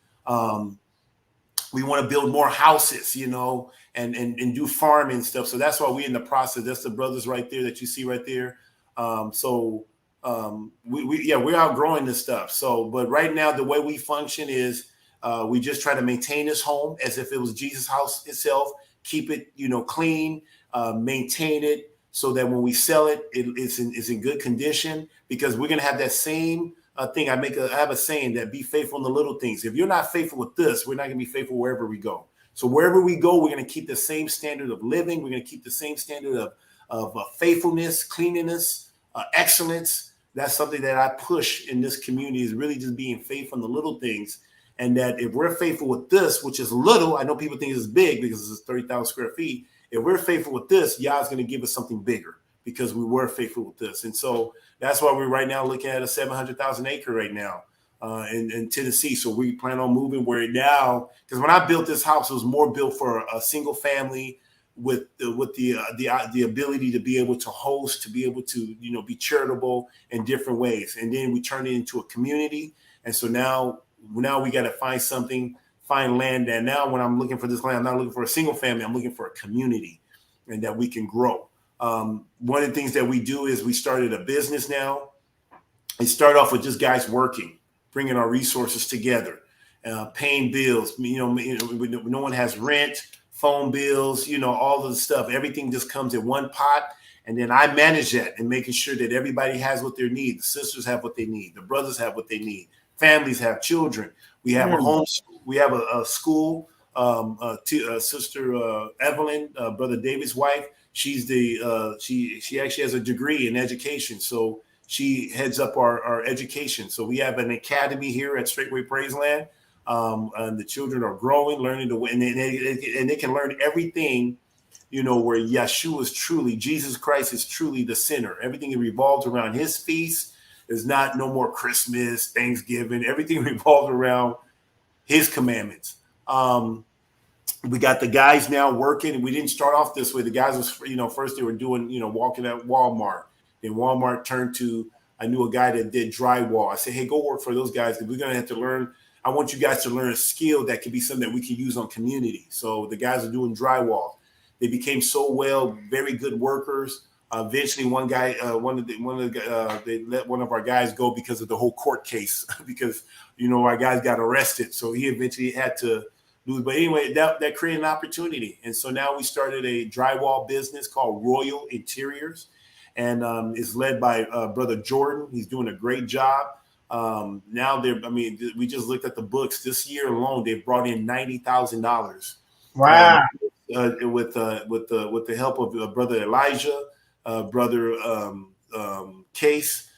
We want to build more houses, and do farming stuff. So that's why we're in the process. That's the brothers right there that you see right there. We're outgrowing this stuff. So, but right now, the way we function is we just try to maintain this home as if it was Jesus' house itself, keep it, clean, maintain it so that when we sell it, it's in good condition, because we're going to have that same thing. I have a saying that be faithful in the little things. If you're not faithful with this, we're not going to be faithful wherever we go. So wherever we go, we're going to keep the same standard of living. We're going to keep the same standard of faithfulness, cleanliness, excellence. That's something that I push in this community, is really just being faithful in the little things. And that if we're faithful with this, which is little, I know people think it's big because it's 30,000 square feet. If we're faithful with this, Yah's going to give us something bigger because we were faithful with this. And so that's why we're right now looking at a 700,000 acre right now in Tennessee. So we plan on moving where now, because when I built this house, it was more built for a single family with the ability to be able to host, to be able to, be charitable in different ways. And then we turned it into a community. And so now we got to find land. And now when I'm looking for this land, I'm not looking for a single family. I'm looking for a community and that we can grow. One of the things that we do is we started a business now. It started off with just guys working, bringing our resources together, paying bills. No one has rent, phone bills, all of the stuff. Everything just comes in one pot. And then I manage that and making sure that everybody has what they need. The sisters have what they need. The brothers have what they need. Families have children. We have a home. We have a school. Sister Evelyn, Brother David's wife. She's she actually has a degree in education. So she heads up our education. So we have an academy here at Straitway Praiseland. And the children are growing, learning to win, and they can learn everything, where Yeshua is truly, Jesus Christ is truly the center. Everything revolves around his feast. There's no more Christmas, Thanksgiving. Everything revolves around his commandments. We got the guys now working. We didn't start off this way. The guys was, first they were doing, walking at Walmart. Then Walmart turned to, I knew a guy that did drywall. I said, hey, go work for those guys, because we're going to have to learn. I want you guys to learn a skill that could be something that we can use on community. So the guys are doing drywall. They became so very good workers. Eventually, one guy, they let one of our guys go because of the whole court case, because our guys got arrested. So he eventually had to lose. But anyway, that created an opportunity, and so now we started a drywall business called Royal Interiors, and it's led by Brother Jordan. He's doing a great job. Now we just looked at the books. This year alone, they've brought in $90,000. Wow! With the help of Brother Elijah, Brother Case.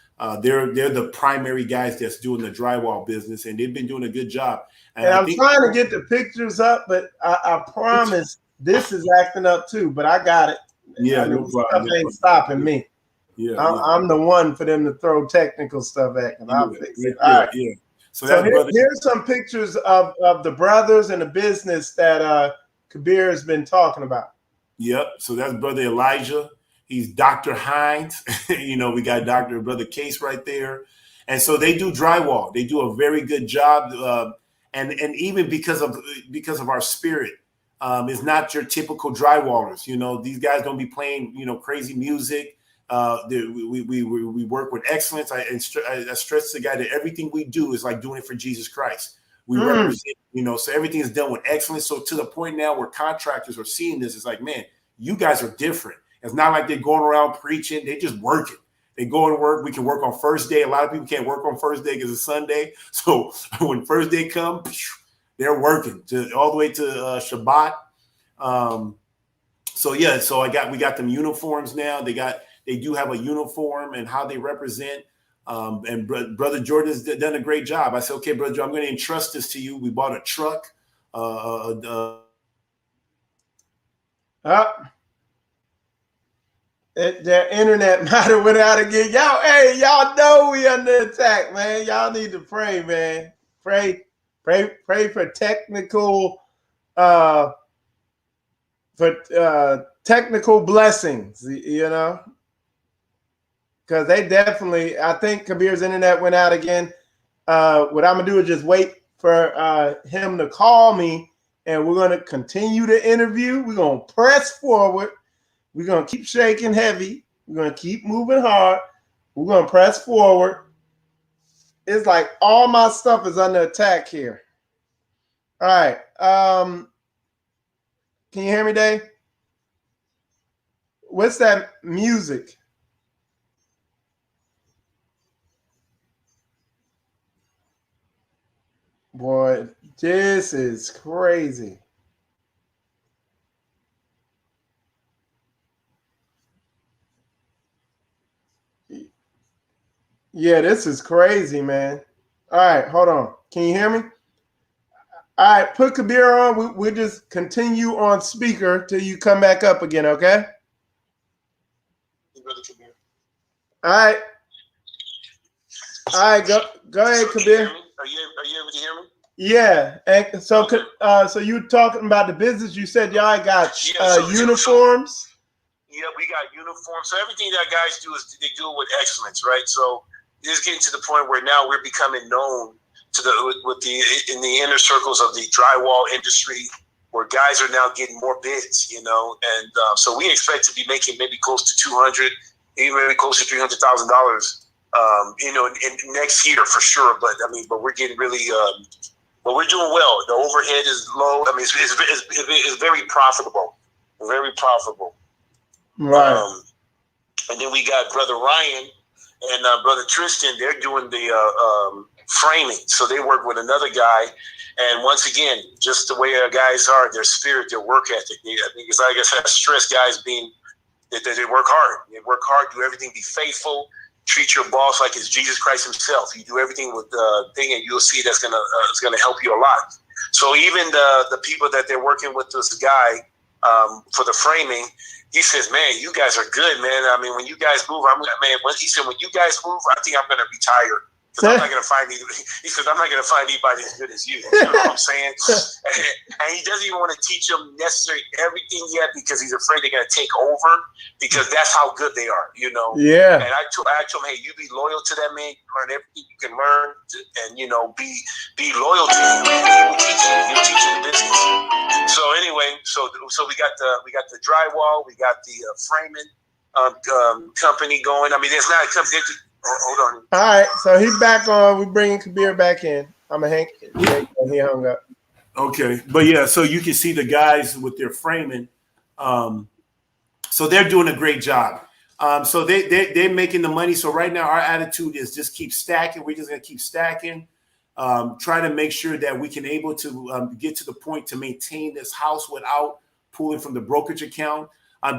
They're the primary guys that's doing the drywall business, and they've been doing a good job. And I'm trying to get the pictures up, but I promise this is acting up too. But I got it. Yeah, stuff ain't stopping me. Yeah, I'm the one for them to throw technical stuff at, and I'll fix it. All right. Yeah. So here's some pictures of the brothers and the business that Kabeer has been talking about. Yep. So that's Brother Elijah. He's Dr. Hines. We got Brother Case right there. And so they do drywall. They do a very good job. And even because of our spirit, it's not your typical drywallers. These guys don't be playing, crazy music. We work with excellence. I stress to the guy that everything we do is like doing it for Jesus Christ. We represent, so everything is done with excellence. So to the point now where contractors are seeing this, it's like, man, you guys are different. It's not like they're going around preaching. They're just working. They go and work. We can work on first day. A lot of people can't work on first day because it's Sunday. So when first day comes, they're working all the way to Shabbat. So we got them uniforms now. They do have a uniform and how they represent. And Brother Jordan's done a great job. I said, okay, Brother Jordan, I'm going to entrust this to you. We bought a truck. Their internet might have went out again. Y'all know we under attack, man. Y'all need to pray, man. Pray for technical technical blessings, because they definitely, I think Kabeer's internet went out again. What I'm gonna do is just wait for him to call me, and we're gonna continue the interview. We're gonna press forward. We're going to keep shaking heavy. We're going to keep moving hard. We're going to press forward. It's like all my stuff is under attack here. All right. Can you hear me, Dave? What's that music? Boy, this is crazy. Yeah, this is crazy, man. All right, hold on. Can you hear me? All right, put Kabeer on. We'll just continue on speaker till you come back up again, okay? All right. All right, go ahead, Kabeer. Are you able to hear me? Yeah, and so so you were talking about the business. You said y'all got uniforms. Yeah, we got uniforms. So everything that guys do is they do it with excellence, right? So it's getting to the point where now we're becoming known in the inner circles of the drywall industry, where guys are now getting more bids, and so we expect to be making maybe close to $200,000, even maybe close to $300,000, in next year for sure. But we're getting really, but we're doing well. The overhead is low. I mean, it's very profitable, very profitable. Right. And then we got Brother Ryan and Brother Tristan. They're doing the framing. So they work with another guy. And once again, just the way our guys are, their spirit, their work ethic. Because like I said, stress guys they work hard. They work hard, do everything, be faithful, treat your boss like it's Jesus Christ himself. You do everything with the thing, and you'll see that's it's gonna help you a lot. So even the people that they're working with, this guy for the framing, he says, man, you guys are good, man. I mean, when you guys move, he said, when you guys move, I think I'm going to retire. Because I'm not going to find he said, I'm not going to find anybody as good as you. You know what I'm saying? And he doesn't even want to teach them necessarily everything yet, because he's afraid they're going to take over, because that's how good they are, Yeah. And I told him, hey, you be loyal to that man. Learn everything you can learn, and, be loyal to him. He will teach you. He'll teach you the business. So anyway, so we got the drywall, we got the framing company going. I mean, there's not a company. Hold on. All right, so he's back on. We're bringing Kabeer back in. I'm a Hank. He hung up. Okay, but yeah, so you can see the guys with their framing. So they're doing a great job. So they're making the money. So right now, our attitude is just keep stacking. We're just gonna keep stacking. Try to make sure that we can able to get to the point to maintain this house without pulling from the brokerage account.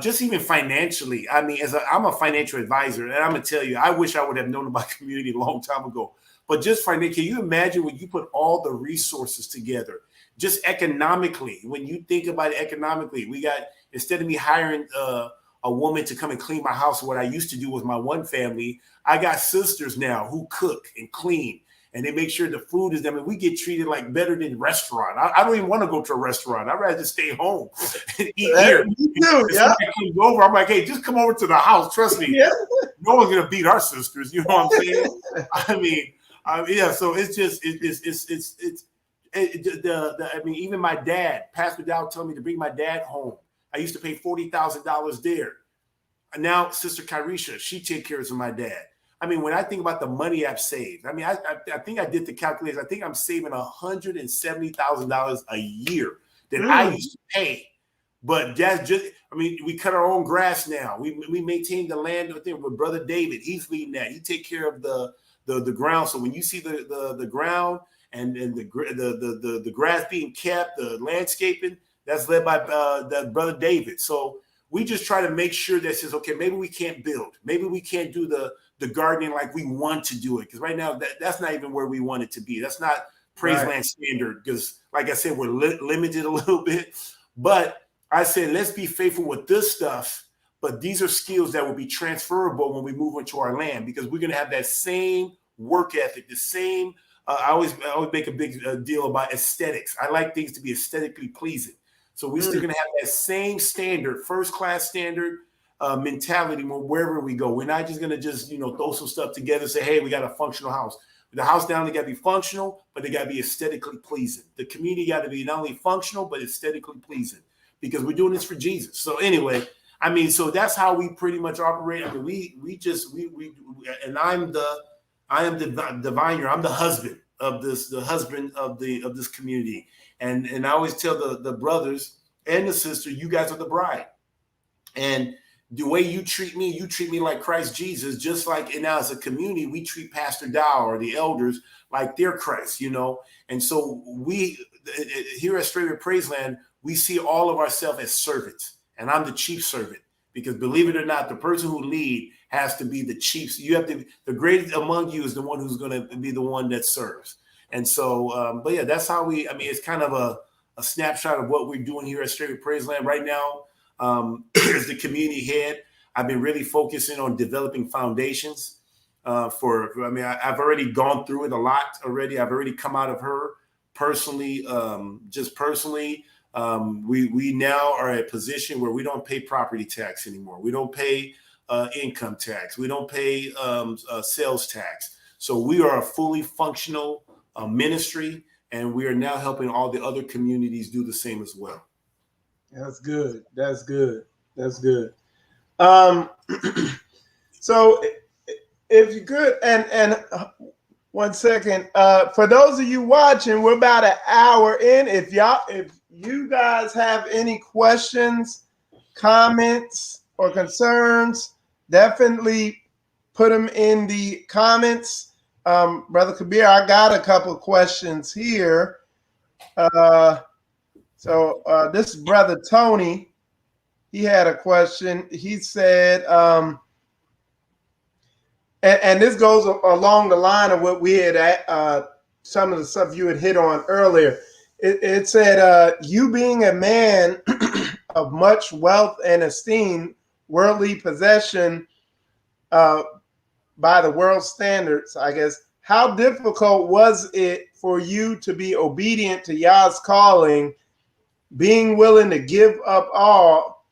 Just even financially. I mean, I'm a financial advisor, and I'm gonna tell you, I wish I would have known about community a long time ago. But just financially, can you imagine when you put all the resources together, just economically? When you think about it economically, we got, instead of me hiring a woman to come and clean my house, what I used to do with my one family, I got sisters now who cook and clean. And they make sure the food is, we get treated like better than restaurant. I don't even want to go to a restaurant. I'd rather just stay home and eat here. You do, yeah. Comes over, I'm like, hey, just come over to the house. Trust me. Yeah. No one's going to beat our sisters. You know what I'm saying? Yeah, so it's just, even my dad, Pastor Dow told me to bring my dad home. I used to pay $40,000 there. Now, Sister Kyrisha, she take care of my dad. I mean, when I think about the money I've saved, I mean, I think I did the calculation. I think I'm saving $170,000 a year that I used to pay. But that's just, I mean, we cut our own grass now. We maintain the land with Brother David. He's leading that. He take care of the ground. So when you see the ground and the grass being kept, the landscaping, that's led by that Brother David. So we just try to make sure that says, okay, maybe we can't build. Maybe we can't do the gardening like we want to do it. Because right now, that's not even where we want it to be. That's not Praise Land standard. Because like I said, we're limited a little bit. But I said, let's be faithful with this stuff. But these are skills that will be transferable when we move into our land. Because we're going to have that same work ethic, the same. I always make a big deal about aesthetics. I like things to be aesthetically pleasing. So we're still going to have that same standard, first class standard mentality wherever we go. We're not just going to just, throw some stuff together and say, hey, we got a functional house. The house not only got to be functional, but they got to be aesthetically pleasing. The community got to be not only functional, but aesthetically pleasing because we're doing this for Jesus. So anyway, I mean, so that's how we pretty much operate. I mean, we and I am the vineyard. I'm the husband of this, of this community. And I always tell the brothers and the sister, you guys are the bride. And the way you treat me like Christ Jesus, just like now as a community, we treat Pastor Dow or the elders like they're Christ, And so we here at Straitway Praiseland, we see all of ourselves as servants. And I'm the chief servant because believe it or not, the person who lead has to be the chief. You have to, the greatest among you is the one who's going to be the one that serves. And so, but yeah, that's how it's kind of a snapshot of what we're doing here at Straitway Praiseland right now. As the community head, I've been really focusing on developing foundations I've already gone through it a lot already. I've already come out of her personally, just personally. We now are at a position where we don't pay property tax anymore. We don't pay income tax. We don't pay sales tax. So we are a fully functional ministry, and we are now helping all the other communities do the same as well. That's good. That's good. That's good. So if you could, and 1 second, for those of you watching, we're about an hour in. If you guys have any questions, comments, or concerns, definitely put them in the comments. Brother Kabeer, I got a couple of questions here. So this is Brother Tony. He had a question. He said, and this goes along the line of what we had, some of the stuff you had hit on earlier. It said, you being a man of much wealth and esteem, worldly possession by the world's standards, I guess, how difficult was it for you to be obedient to Yah's calling, being willing to give up all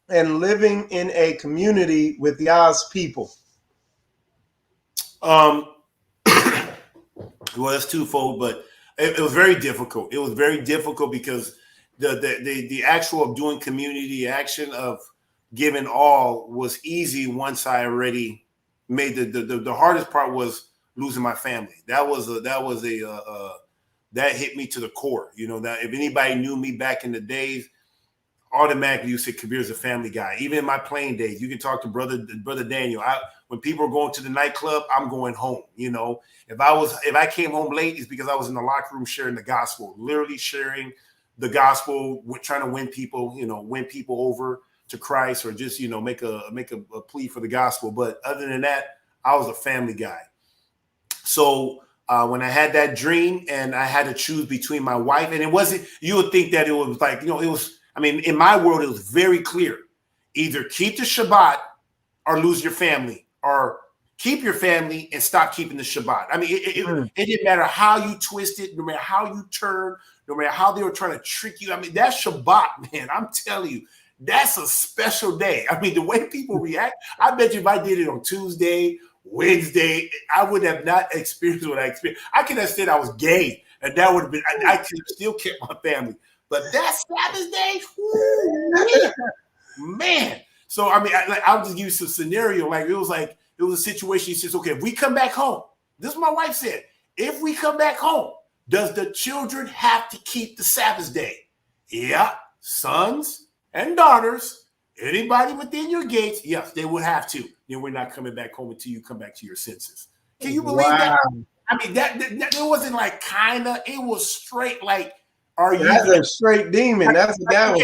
and living in a community with Yah's people? Well, that's twofold, but it was very difficult. It was very difficult because the actual of doing community action of giving all was easy once I already made the hardest part was losing my family. That hit me to the core. That if anybody knew me back in the days, automatically you say Kabeer's a family guy. Even in my playing days, you can talk to brother Daniel. When people are going to the nightclub, I'm going home. If I came home late, it's because I was in the locker room sharing the gospel, literally sharing the gospel, trying to win people over to Christ, or just make a plea for the gospel. But other than that, I was a family guy. So when I had that dream and I had to choose between my wife, and it wasn't, you would think that it was like, it was, in my world, it was very clear. Either keep the Shabbat or lose your family, or keep your family and stop keeping the Shabbat. It didn't matter how you twist it, no matter how you turn, no matter how they were trying to trick you. That Shabbat, man, I'm telling you, that's a special day. The way people react, I bet you if I did it on Tuesday, Wednesday, I would have not experienced what I experienced. I could have said I was gay, and that would have been, I could have still kept my family. But that Sabbath day, man. So I mean, I'll just give you some scenario. Like it was a situation. He says, okay, if we come back home, this is what my wife said. If we come back home, does the children have to keep the Sabbath day? Yeah, sons and daughters, anybody within your gates, yes, they would have to. Then we're not coming back home until you come back to your senses. Can you believe that? I mean, that it wasn't like kinda. It was straight like, are you? That's a straight demon. That's a devil.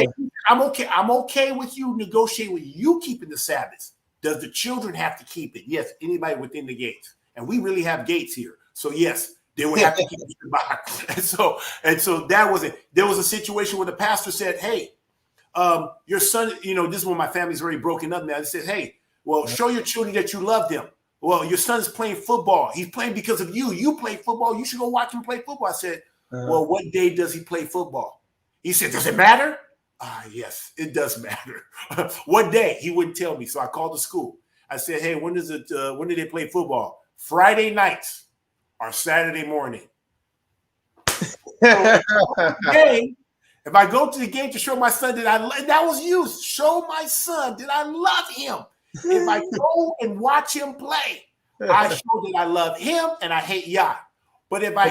I'm okay. I'm okay with you negotiating with you keeping the Sabbath. Does the children have to keep it? Yes, anybody within the gates, and we really have gates here. So yes, they would have to keep the Shabbat. And so that was it. There was a situation where the pastor said, "Hey, your son, this is when my family's already broken up now." They said, "Hey, well, show your children that you love them. Well, your son's playing football. He's playing because of you. You play football. You should go watch him play football." I said, well, what day does he play football? He said, does it matter? Yes, it does matter. What day? He wouldn't tell me. So I called the school. I said, hey, when do they play football? Friday nights or Saturday morning. So, if I go to the game to show my son that was used, show my son that I love him. If I go and watch him play, I show that I love him and I hate Yah. But if I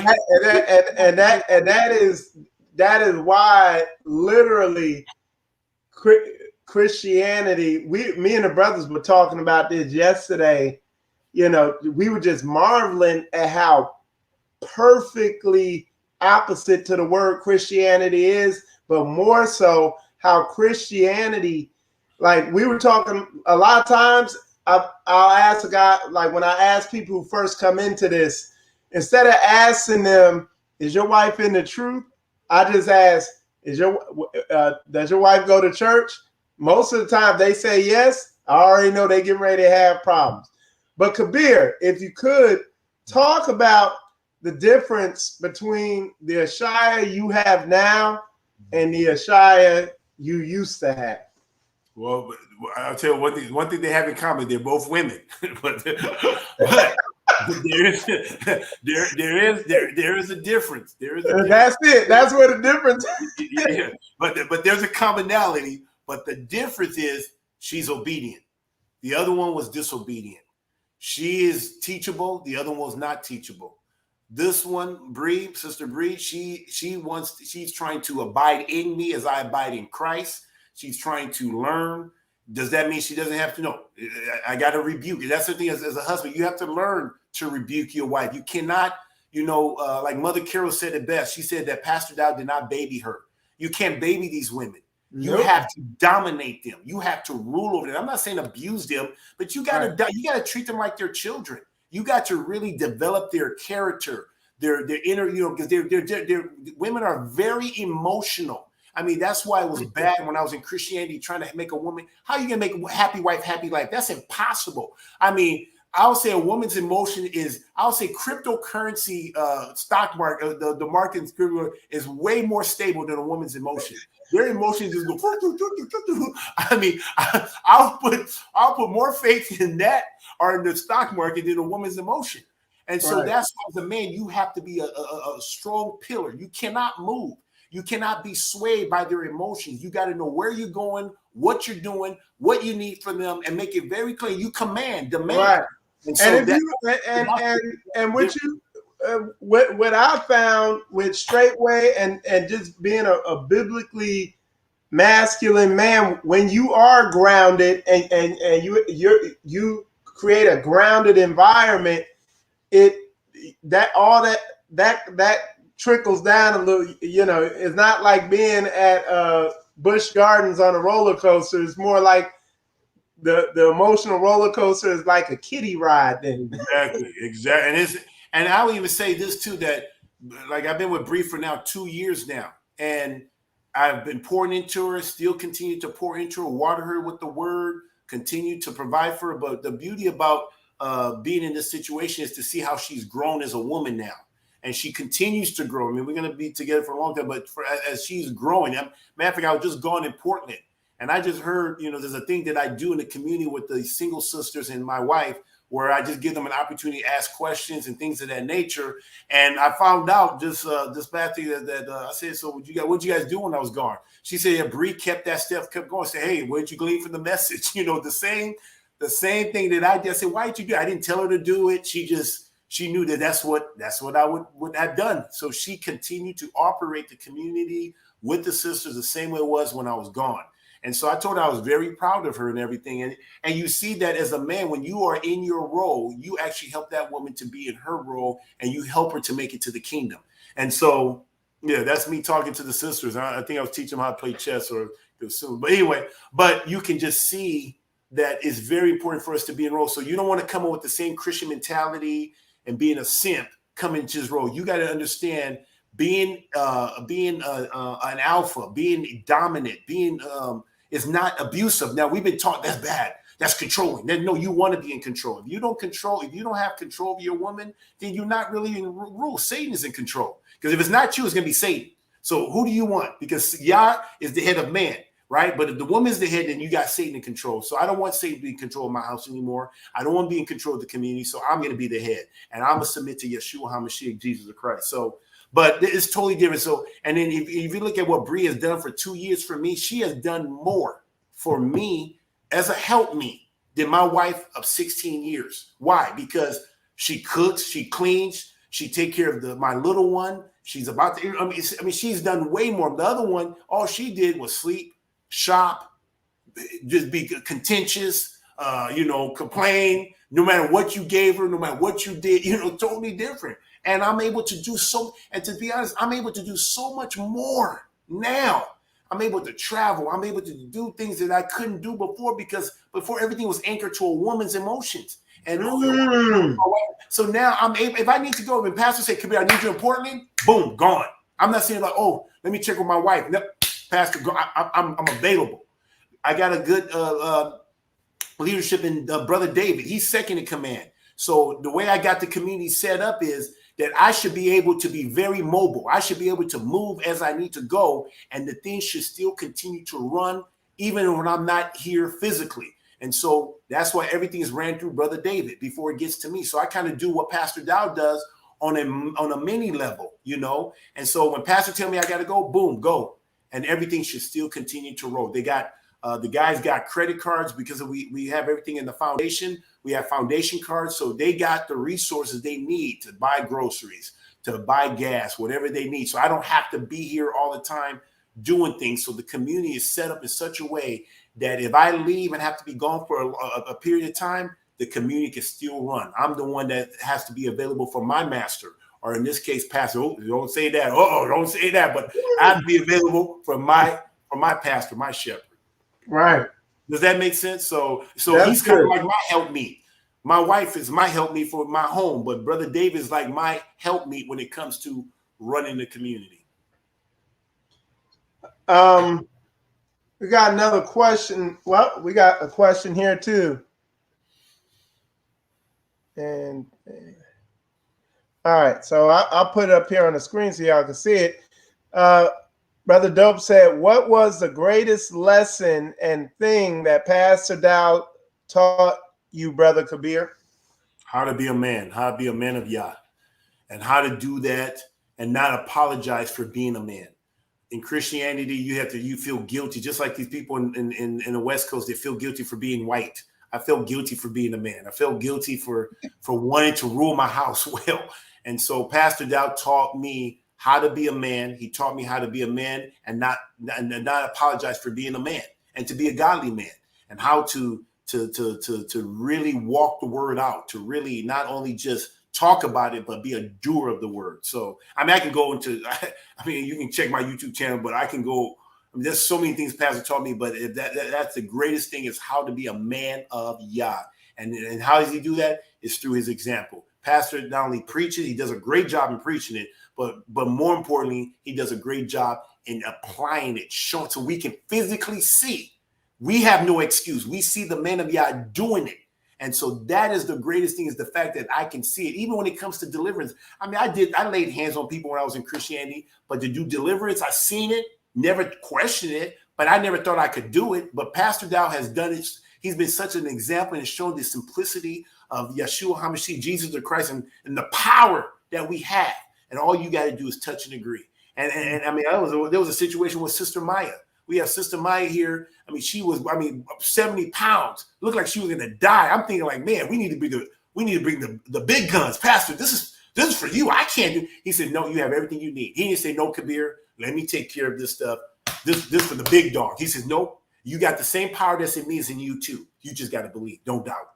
that is why literally Christianity. Me and the brothers were talking about this yesterday. We were just marveling at how perfectly opposite to the word Christianity is, but more so how Christianity, like we were talking a lot of times. I'll ask a guy, like when I ask people who first come into this, instead of asking them, is your wife in the truth? I just ask, does your wife go to church? Most of the time they say yes. I already know they getting ready to have problems. But Kabeer, if you could talk about the difference between the Ashaya you have now and the Ashaya you used to have. Well, I'll tell you one thing they have in common. They're both women. but there is a difference. That's it. That's where the difference is. Yeah. But there's a commonality. But the difference is she's obedient. The other one was disobedient. She is teachable. The other one was not teachable. This one, Sister Bree, she's trying to abide in me as I abide in Christ. She's trying to learn. Does that mean she doesn't have to know? I got to rebuke. That's the thing as a husband, you have to learn to rebuke your wife. You cannot, like Mother Carol said it best. She said that Pastor Dow did not baby her. You can't baby these women. You have to dominate them. You have to rule over them. I'm not saying abuse them, but you got to treat them like they're children. You got to really develop their character, their inner, because they're women are very emotional. I mean, that's why it was bad when I was in Christianity trying to make a woman. How are you going to make a happy wife, happy life? That's impossible. I mean, I would say a woman's emotion is, I would say cryptocurrency stock market, the market is way more stable than a woman's emotion. Their emotions just go. I mean, I'll put more faith in that or in the stock market than a woman's emotion. And so that's why as a man, you have to be a strong pillar. You cannot move. You cannot be swayed by their emotions. You got to know where you're going, what you're doing, what you need from them, and make it very clear. You demand. Right. And so what I found with Straitway and just being a biblically masculine man, when you are grounded and you create a grounded environment, that trickles down a little. It's not like being at Busch Gardens on a roller coaster. It's more like the emotional roller coaster is like a kiddie ride then. Exactly. And I would even say this too, that like I've been with Bree for now 2 years now, and I've been pouring into her, still continue to pour into her, water her with the word, continue to provide for her. But the beauty about being in this situation is to see how she's grown as a woman now. And she continues to grow. I mean, we're going to be together for a long time, but as she's growing, matter of fact, I was just gone in Portland, and I just heard, there's a thing that I do in the community with the single sisters and my wife, where I just give them an opportunity to ask questions and things of that nature. And I found out just this past thing that I said, so what'd you guys do when I was gone? She said, yeah, Bree kept that stuff, kept going. Say, hey, where'd you glean from the message? You know, the same thing that I did. I said, why did you do it? I didn't tell her to do it. She knew that's what I would have done. So she continued to operate the community with the sisters the same way it was when I was gone. And so I told her I was very proud of her and everything. And you see that as a man, when you are in your role, you actually help that woman to be in her role and you help her to make it to the kingdom. And so, yeah, that's me talking to the sisters. I think I was teaching them how to play chess or soon. But anyway, but you can just see that it's very important for us to be in role. So you don't want to come in with the same Christian mentality and being a simp, come into his role. You got to understand being an alpha, being dominant, being is not abusive. Now we've been taught that's bad, that's controlling. No, you want to be in control. If you don't have control of your woman, then you're not really in rule. Satan is in control, because if it's not you, it's gonna be Satan. So who do you want? Because Yah is the head of man, right? But if the woman's the head, then you got Satan in control. So I don't want Satan to be in control of my house anymore. I don't want to be in control of the community. So I'm going to be the head, and I'm going to submit to Yeshua HaMashiach, Jesus Christ. So, but it's totally different. So, and then if you look at what Bree has done for 2 years for me, she has done more for me as a helpmeet than my wife of 16 years. Why? Because she cooks, she cleans, she take care of my little one. She's about to, I mean, she's done way more. The other one, all she did was sleep, shop, just be contentious, complain, no matter what you gave her, no matter what you did, totally different. And I'm able to do so, and to be honest, I'm able to do so much more now. I'm able to travel. I'm able to do things that I couldn't do before, because before everything was anchored to a woman's emotions. And so now I'm able, if I need to go, when pastor say, Kabeer, I need you in Portland, boom, gone. I'm not saying like, oh, let me check with my wife. No, pastor, I'm available. I got a good leadership in Brother David. He's second in command. So the way I got the community set up is that I should be able to be very mobile. I should be able to move as I need to go, and the things should still continue to run even when I'm not here physically. And so that's why everything is ran through Brother David before it gets to me. So I kind of do what Pastor Dow does on a mini level, And so when Pastor tell me I got to go, boom, go. And everything should still continue to roll. They got the guys got credit cards because we have everything in the foundation. We have foundation cards, so they got the resources they need to buy groceries, to buy gas, whatever they need. So I don't have to be here all the time doing things. So the community is set up in such a way that if I leave and have to be gone for a period of time, the community can still run. I'm the one that has to be available for my master, or in this case, pastor. Oh, don't say that. Don't say that. But I have to be available for my pastor, my shepherd. Right. Does that make sense? So That's he's kind of like my helpmeet. My wife is my helpmeet for my home, but Brother David is like my helpmeet when it comes to running the community. We got another question. Well, we got a question here too. And all right, so I'll put it up here on the screen so y'all can see it. Brother Dope said, what was the greatest lesson and thing that Pastor Dow taught you, Brother Kabeer? How to be a man, how to be a man of Yah, and how to do that and not apologize for being a man. In Christianity, you feel guilty, just like these people in the West Coast, they feel guilty for being white. I felt guilty for being a man. I felt guilty for wanting to rule my house well. And so Pastor Dow taught me how to be a man. He taught me how to be a man and not apologize for being a man, and to be a godly man, and how to really walk the word out, to really not only just talk about it, but be a doer of the word. So, I can go into, you can check my YouTube channel, but I can go, there's so many things Pastor taught me, but that's the greatest thing, is how to be a man of Yah. And how does he do that? It's through his example. Pastor not only preaches, he does a great job in preaching it, but more importantly, he does a great job in applying it, showing, so we can physically see. We have no excuse. We see the man of Yah doing it. And so that is the greatest thing, is the fact that I can see it. Even when it comes to deliverance. I laid hands on people when I was in Christianity, but to do deliverance, I seen it, never questioned it, but I never thought I could do it. But Pastor Dow has done it. He's been such an example and shown the simplicity of Yeshua HaMashiach, Jesus the Christ, and the power that we have. And all you got to do is touch and agree. And I mean, there was a situation with Sister Maya. We have Sister Maya here. I mean, she was, 70 pounds. Looked like she was gonna die. I'm thinking like, man, we need to bring the big guns. Pastor, this is for you. I can't do. He said, no, you have everything you need. He didn't say, no, Kabeer, let me take care of this stuff. This for the big dog. He says, no, you got the same power that's in me as in you too. You just got to believe. Don't doubt.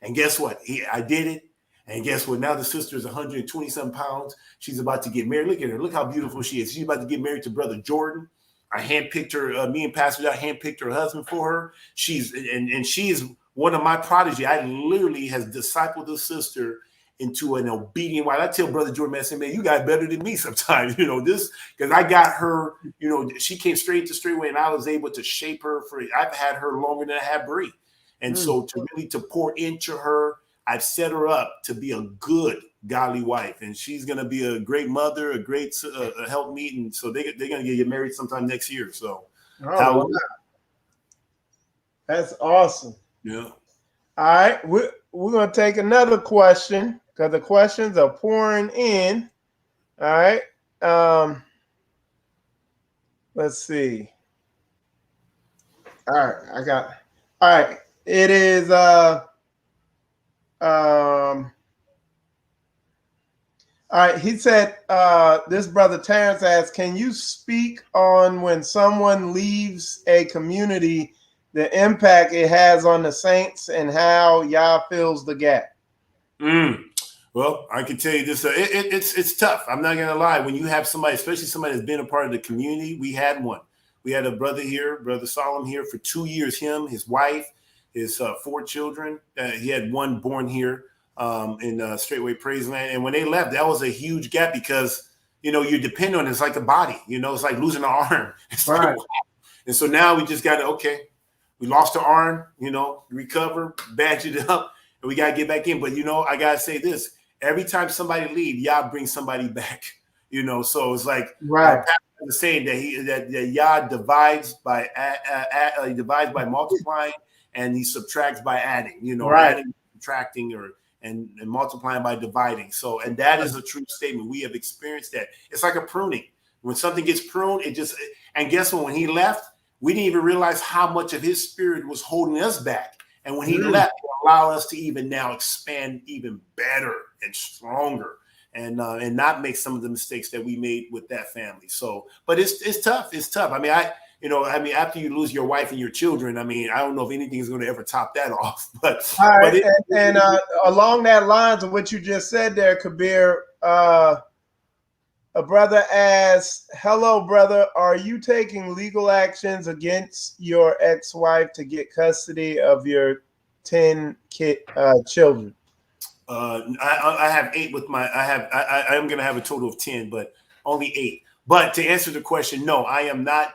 And guess what? I did it. And guess what? Now the sister is 120-some pounds. She's about to get married. Look at her. Look how beautiful she is. She's about to get married to Brother Jordan. I handpicked her. Me and Pastor I handpicked her husband for her. She's one of my prodigy. I literally has discipled this sister into an obedient wife. I tell Brother Jordan, man, I say, man, you got better than me sometimes. This because I got her. She came straight to Straitway, and I was able to shape her for. I've had her longer than I have Bree, and so to pour into her. I've set her up to be a good, godly wife, and she's going to be a great mother, a great helpmeet, and so they're going to get married sometime next year. So, wow. That's awesome. Yeah. All right, we're going to take another question because the questions are pouring in. All right, let's see. All right, it is. All right, he said, this brother Terrence asked, can you speak on when someone leaves a community, the impact it has on the saints and how Yah fills the gap? Well, I can tell you this, it's tough. I'm not going to lie. When you have somebody, especially somebody that's been a part of the community, we had one. We had a brother here, Brother Solomon here for 2 years, him, his wife, his 4 children. He had one born here in Straitway Praise Land. And when they left, that was a huge gap because, you depend on it. It's like a body, it's like losing an arm. It's right. And so now we just got to, we lost the arm, recover, badge it up, and we got to get back in. But, I got to say this. Every time somebody leaves, Yah brings somebody back, So it's like right. the saying that Yah divides by multiplying, and he subtracts by adding, right. adding, subtracting, and multiplying by dividing. So, and that is a true statement. We have experienced that. It's like a pruning. When something gets pruned, and guess what? When he left, we didn't even realize how much of his spirit was holding us back. And when he left, it allowed us to even now expand even better and stronger and not make some of the mistakes that we made with that family. So, but it's tough. It's tough. After you lose your wife and your children, I don't know if anything is going to ever top that off. But all right, along that lines of what you just said there, Kabeer, a brother asked, hello, brother, are you taking legal actions against your ex-wife to get custody of your 10 children? I have 8 with I am going to have a total of 10, but only 8. But to answer the question, no, I am not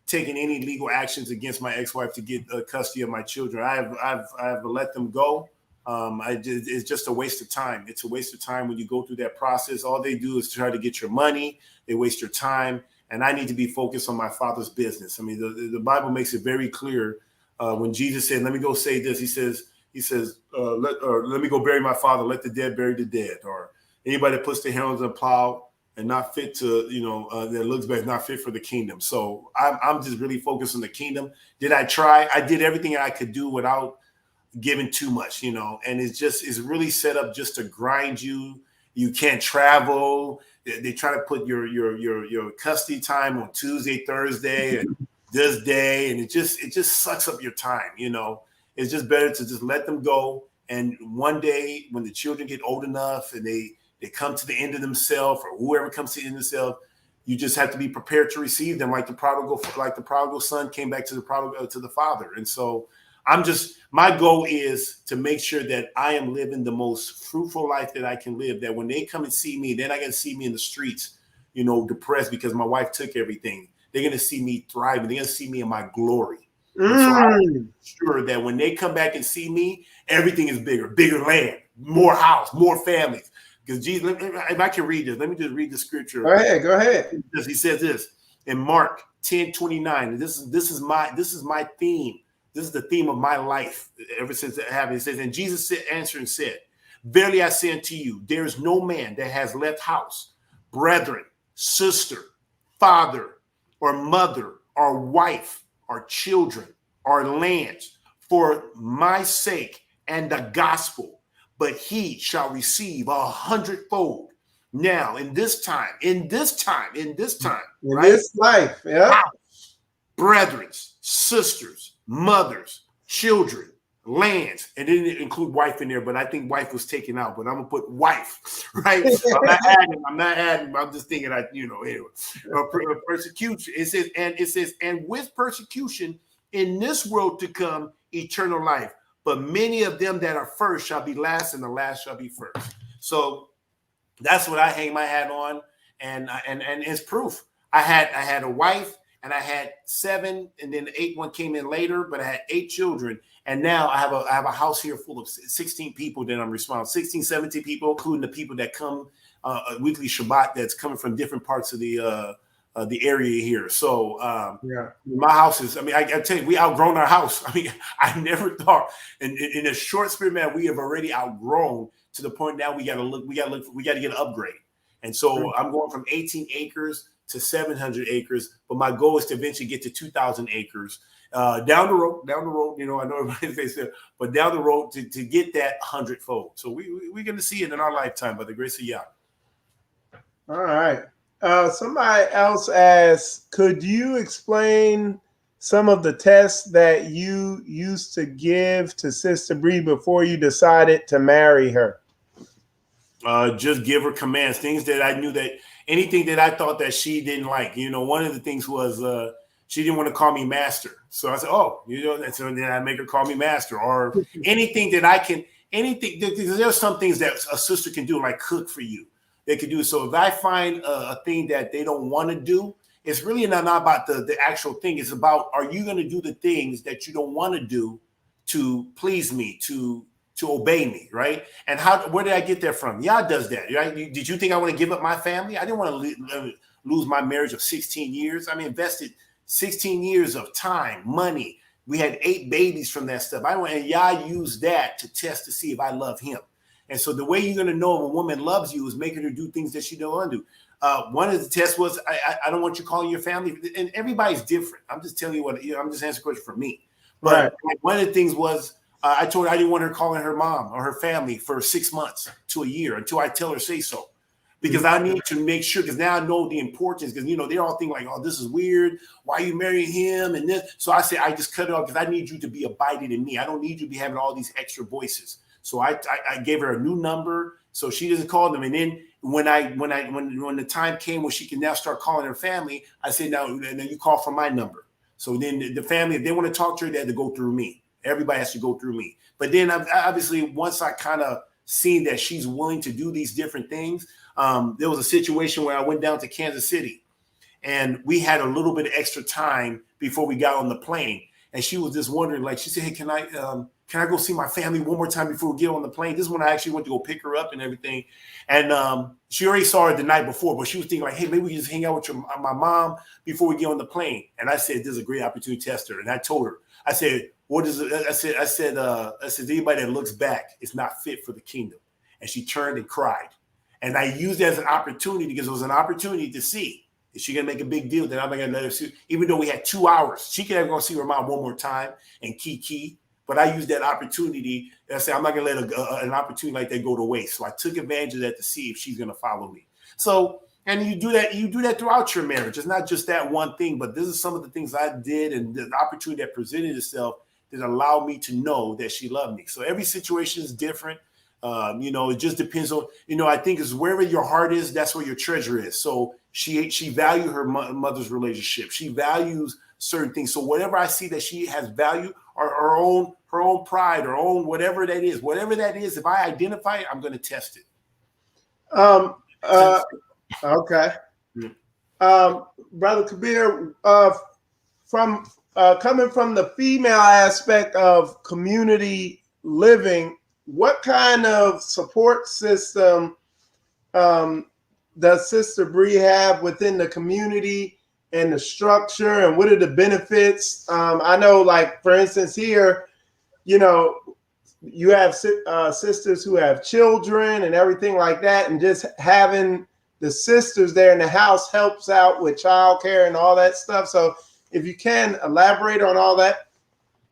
taking any legal actions against my ex-wife to get custody of my children. I've let them go. It's just a waste of time. It's a waste of time when you go through that process. All they do is try to get your money. They waste your time. And I need to be focused on my Father's business. The Bible makes it very clear when Jesus said, let me go say this. He says, let me go bury my father. Let the dead bury the dead. Or anybody that puts their hands on the plow and not fit to, that looks back, not fit for the kingdom. So I'm just really focused on the kingdom. Did I try? I did everything I could do without giving too much, and it's really set up just to grind you. You can't travel. They try to put your custody time on Tuesday, Thursday, and this day, and it just sucks up your time. It's just better to just let them go. And one day when the children get old enough and they come to the end of themselves, or whoever comes to the end of themselves, you just have to be prepared to receive them, like the prodigal son came back to the father. And so my goal is to make sure that I am living the most fruitful life that I can live, that when they come and see me, they're not going to see me in the streets, depressed because my wife took everything. They're going to see me thriving. They're going to see me in my glory. So I'm sure that when they come back and see me, everything is bigger land, more house, more families. Because Jesus, if I can read this, let me just read the scripture. Go ahead. He says this in Mark 10:29. This is my theme This is the theme of my life ever since it happened. It says, and Jesus answered and said, verily I say unto you, there is no man that has left house, brethren, sister, father, or mother, or wife, or children, or lands, for my sake and the gospel, but he shall receive 100-fold. Now, in this time, in right? this life, yeah. House, brethren, sisters, mothers, children, lands, and then include wife in there, but I think wife was taken out, but I'm gonna put wife, right? I'm not adding, I'm just thinking, anyway. Persecution, it says, and with persecution in this world to come, eternal life. But many of them that are first shall be last, and the last shall be first. So that's what I hang my hat on, and it's proof. I had a wife, and I had 7, and then the 8th one came in later, but I had 8 children, and now I have a house here full of 16 people that I'm responsible, 16, 17 people, including the people that come weekly Shabbat that's coming from different parts of the area here. So my house is, I tell you, we outgrown our house. I never thought in a short spirit, man, we have already outgrown to the point now we got to get an upgrade. And so I'm going from 18 acres to 700 acres, but my goal is to eventually get to 2,000 acres down the road. I know everybody says that, but down the road to get that 100-fold. So we're going to see it in our lifetime by the grace of Yah. All right. Somebody else asked, could you explain some of the tests that you used to give to Sister Bree before you decided to marry her? Just give her commands, things that I knew, that anything that I thought that she didn't like. One of the things was she didn't want to call me master. So I said, so then I make her call me master, or anything that I can, because there's some things that a sister can do, like cook for you. They could do. So if I find a thing that they don't want to do, it's really not about the actual thing. It's about, are you going to do the things that you don't want to do to please me, to obey me, right? And where did I get that from? Yah does that, right? Did you think I want to give up my family? I didn't want to lose my marriage of 16 years. Invested 16 years of time, money. We had 8 babies from that stuff. And Yah used that to test to see if I love him. And so the way you're going to know if a woman loves you is making her do things that she don't want to do. One of the tests was, I don't want you calling your family. And everybody's different. I'm just telling you what, I'm just answering questions for me. But one of the things was, I told her I didn't want her calling her mom or her family for 6 months to a year until I tell her say so. Because I need to make sure, because now I know the importance, because, they all think like, oh, this is weird. Why are you marrying him? And this. So I said, I just cut it off because I need you to be abiding in me. I don't need you to be having all these extra voices. So I gave her a new number so she doesn't call them. And then when the time came when she can now start calling her family, I said, now you call from my number. So then the family, if they want to talk to her, they have to go through me. Everybody has to go through me. But then obviously once I kind of seen that she's willing to do these different things, there was a situation where I went down to Kansas City and we had a little bit of extra time before we got on the plane. And she was just wondering, like, she said, hey, can I go see my family one more time before we get on the plane? This is when I actually went to go pick her up and everything. And she already saw her the night before, but she was thinking like, hey, maybe we can just hang out with my mom before we get on the plane. And I said, this is a great opportunity to test her. And I told her, I said, what is it? I said, anybody that looks back is not fit for the kingdom. And she turned and cried. And I used it as an opportunity because it was an opportunity to see. Is she going to make a big deal that I'm not going to let her see? Even though we had 2 hours, she could have gone see her mom one more time and kiki. But I used that opportunity. And I said, I'm not going to let an opportunity like that go to waste. So I took advantage of that to see if she's going to follow me. So, and you do that throughout your marriage. It's not just that one thing, but this is some of the things I did and the opportunity that presented itself that allowed me to know that she loved me. So every situation is different. It just depends on, I think is wherever your heart is, that's where your treasure is. So she valued her mother's relationship. She values certain things. So whatever I see that she has value, or her own pride, her own whatever that is, if I identify it, I'm going to test it. Okay. Brother Kabeer, from coming from the female aspect of community living, what kind of support system does Sister Bree have within the community? and the structure and what are the benefits. I know, like, for instance, here, you know, you have sisters who have children and everything like that, and just having the sisters there in the house helps out with childcare and all that stuff. So if you can elaborate on all that.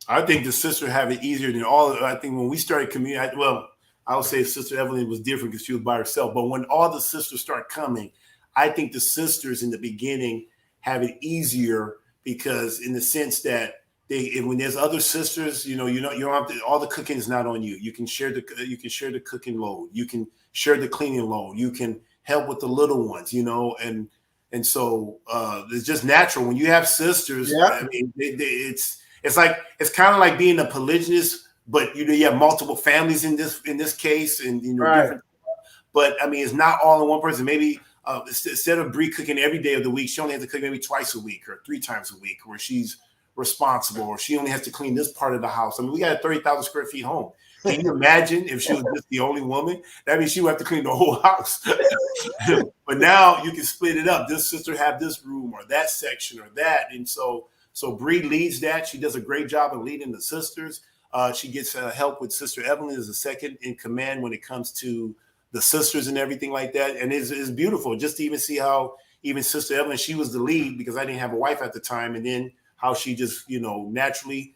I think the sisters have it easier than all. I think when we started community, well, I would say Sister Evelyn was different because she was by herself. But when all the sisters start coming, I think the sisters in the beginning have it easier because, in the sense that when there's other sisters, you don't have to. All the cooking is not on you. You can share the cooking load. You can share the cleaning load. You can help with the little ones, and so it's just natural when you have sisters. Yeah. I mean, it's kind of like being a polygynist, but you have multiple families in this case, and Right. different. But I mean, it's not all in one person. Maybe instead of Bree cooking every day of the week, she only has to cook maybe twice a week or 3 times a week, where she's responsible, or she only has to clean this part of the house. I mean, we got a 30,000 square feet home. Can you imagine if she was just the only woman? That means she would have to clean the whole house. But now you can split it up. This sister have this room or that section or that, and so Bree leads that. She does a great job of leading the sisters. She gets help with Sister Evelyn as a second in command when it comes to the sisters and everything like that. And it's beautiful just to even see how even Sister Evelyn, she was the lead because I didn't have a wife at the time. And then how she just, naturally,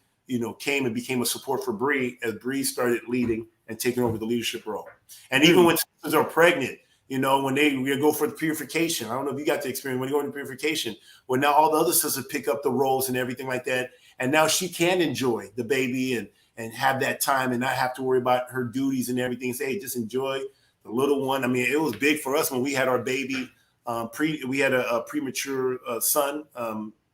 came and became a support for Bree as Bree started leading and taking over the leadership role. And even when sisters are pregnant, when they go for the purification, I don't know if you got the experience when you go into purification, well, now all the other sisters pick up the roles and everything like that. And now she can enjoy the baby and have that time and not have to worry about her duties and everything. Say, hey, just enjoy the little one. I mean, it was big for us when we had our baby. We had a premature son.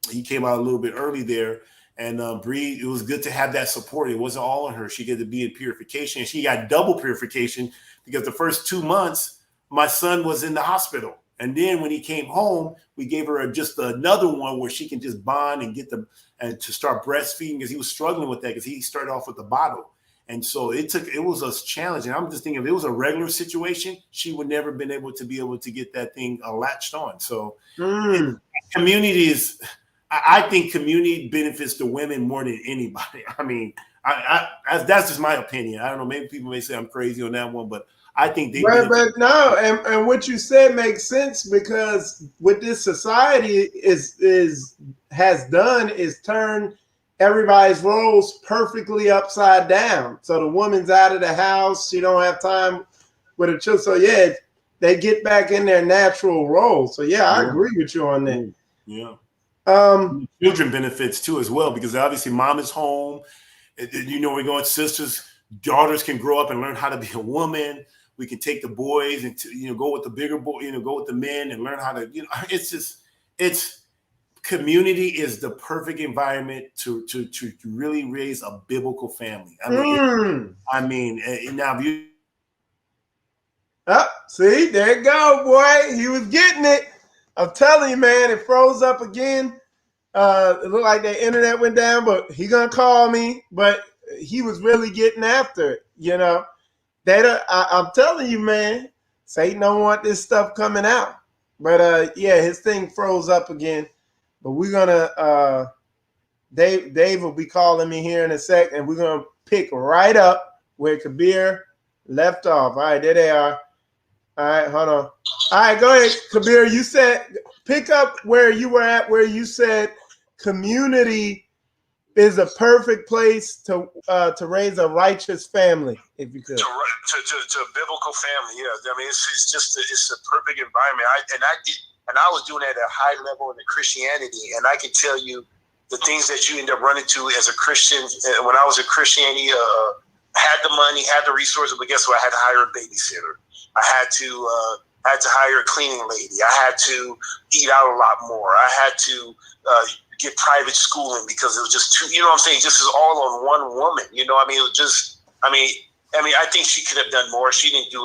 He came out a little bit early there. And Bree, it was good to have that support. It wasn't all on her. She get to be in purification. She got double purification because the first 2 months, my son was in the hospital. And then when he came home, we gave her just another one where she can just bond and and to start breastfeeding, because he was struggling with that because he started off with the bottle. And so it was a challenge. And I'm just thinking if it was a regular situation, she would never been able to get that thing latched on. So community is, I think community benefits the women more than anybody. I mean, that's just my opinion. I don't know. Maybe people may say I'm crazy on that one, but I think they. But no, and what you said makes sense, because what this society has done is turn everybody's roles perfectly upside down. So the woman's out of the house; she don't have time with her children. So yeah, they get back in their natural role. So yeah, I agree with you on that. Yeah. Children benefits too as well, because obviously mom is home. We're going sisters, daughters can grow up and learn how to be a woman. We can take the boys and go with the bigger boy, go with the men and learn how to, it's community is the perfect environment to really raise a biblical family. I mean, now you. See, there you go, boy. He was getting it. I'm telling you, man, it froze up again. It looked like the internet went down, but he gonna call me. But he was really getting after it, I'm telling you, man, Satan don't want this stuff coming out. But his thing froze up again. But we're gonna Dave will be calling me here in a sec, and we're gonna pick right up where Kabeer left off. All right, there they are. All right, hold on. All right, go ahead, Kabeer. You said pick up where you were at, where you said community is a perfect place to raise a righteous family, if you could. To a biblical family, yeah. I mean, it's a perfect environment. I was doing that at a high level in the Christianity, and I can tell you the things that you end up running to as a Christian. When I was a Christianity, had the money, had the resources, but guess what? I had to hire a babysitter. I had to hire a cleaning lady. I had to eat out a lot more. I had to get private schooling because it was just too, you know what I'm saying? Just is all on one woman. It was just, I think she could have done more. She didn't do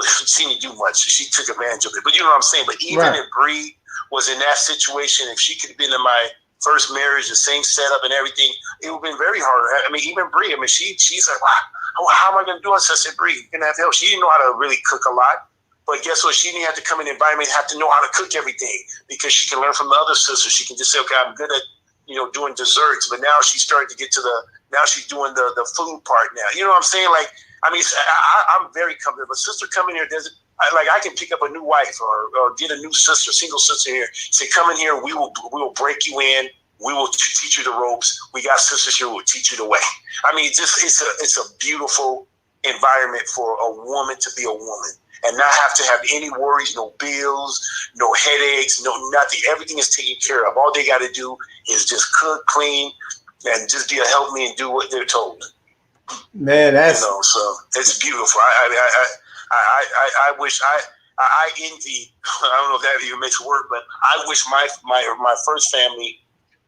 much. She took advantage of it. But you know what I'm saying? But even if Bree was in that situation, if she could have been in my first marriage, the same setup and everything, it would have been very hard. I mean, even Bree, she's like, wow, how am I going to do this? I said, Bree, you're going to have help. She didn't know how to really cook a lot. But guess what? She didn't have to come in the environment, have to know how to cook everything, because she can learn from the other sisters. She can just say, okay, I'm good at, doing desserts. But now she's starting to get to now she's doing the food part now. You know what I'm saying? Like, I mean, I'm very comfortable. If a sister come in here, I can pick up a new wife or get a new sister, single sister here. Say, come in here. We will break you in. We will teach you the ropes. We got sisters here who will teach you the way. I mean, it's a beautiful environment for a woman to be a woman and not have to have any worries, no bills, no headaches, no nothing. Everything is taken care of. All they got to do is just cook, clean, and just be a help me and do what they're told. Man, that's so it's beautiful. I wish I envy. I don't know if that even makes it work, but I wish my first family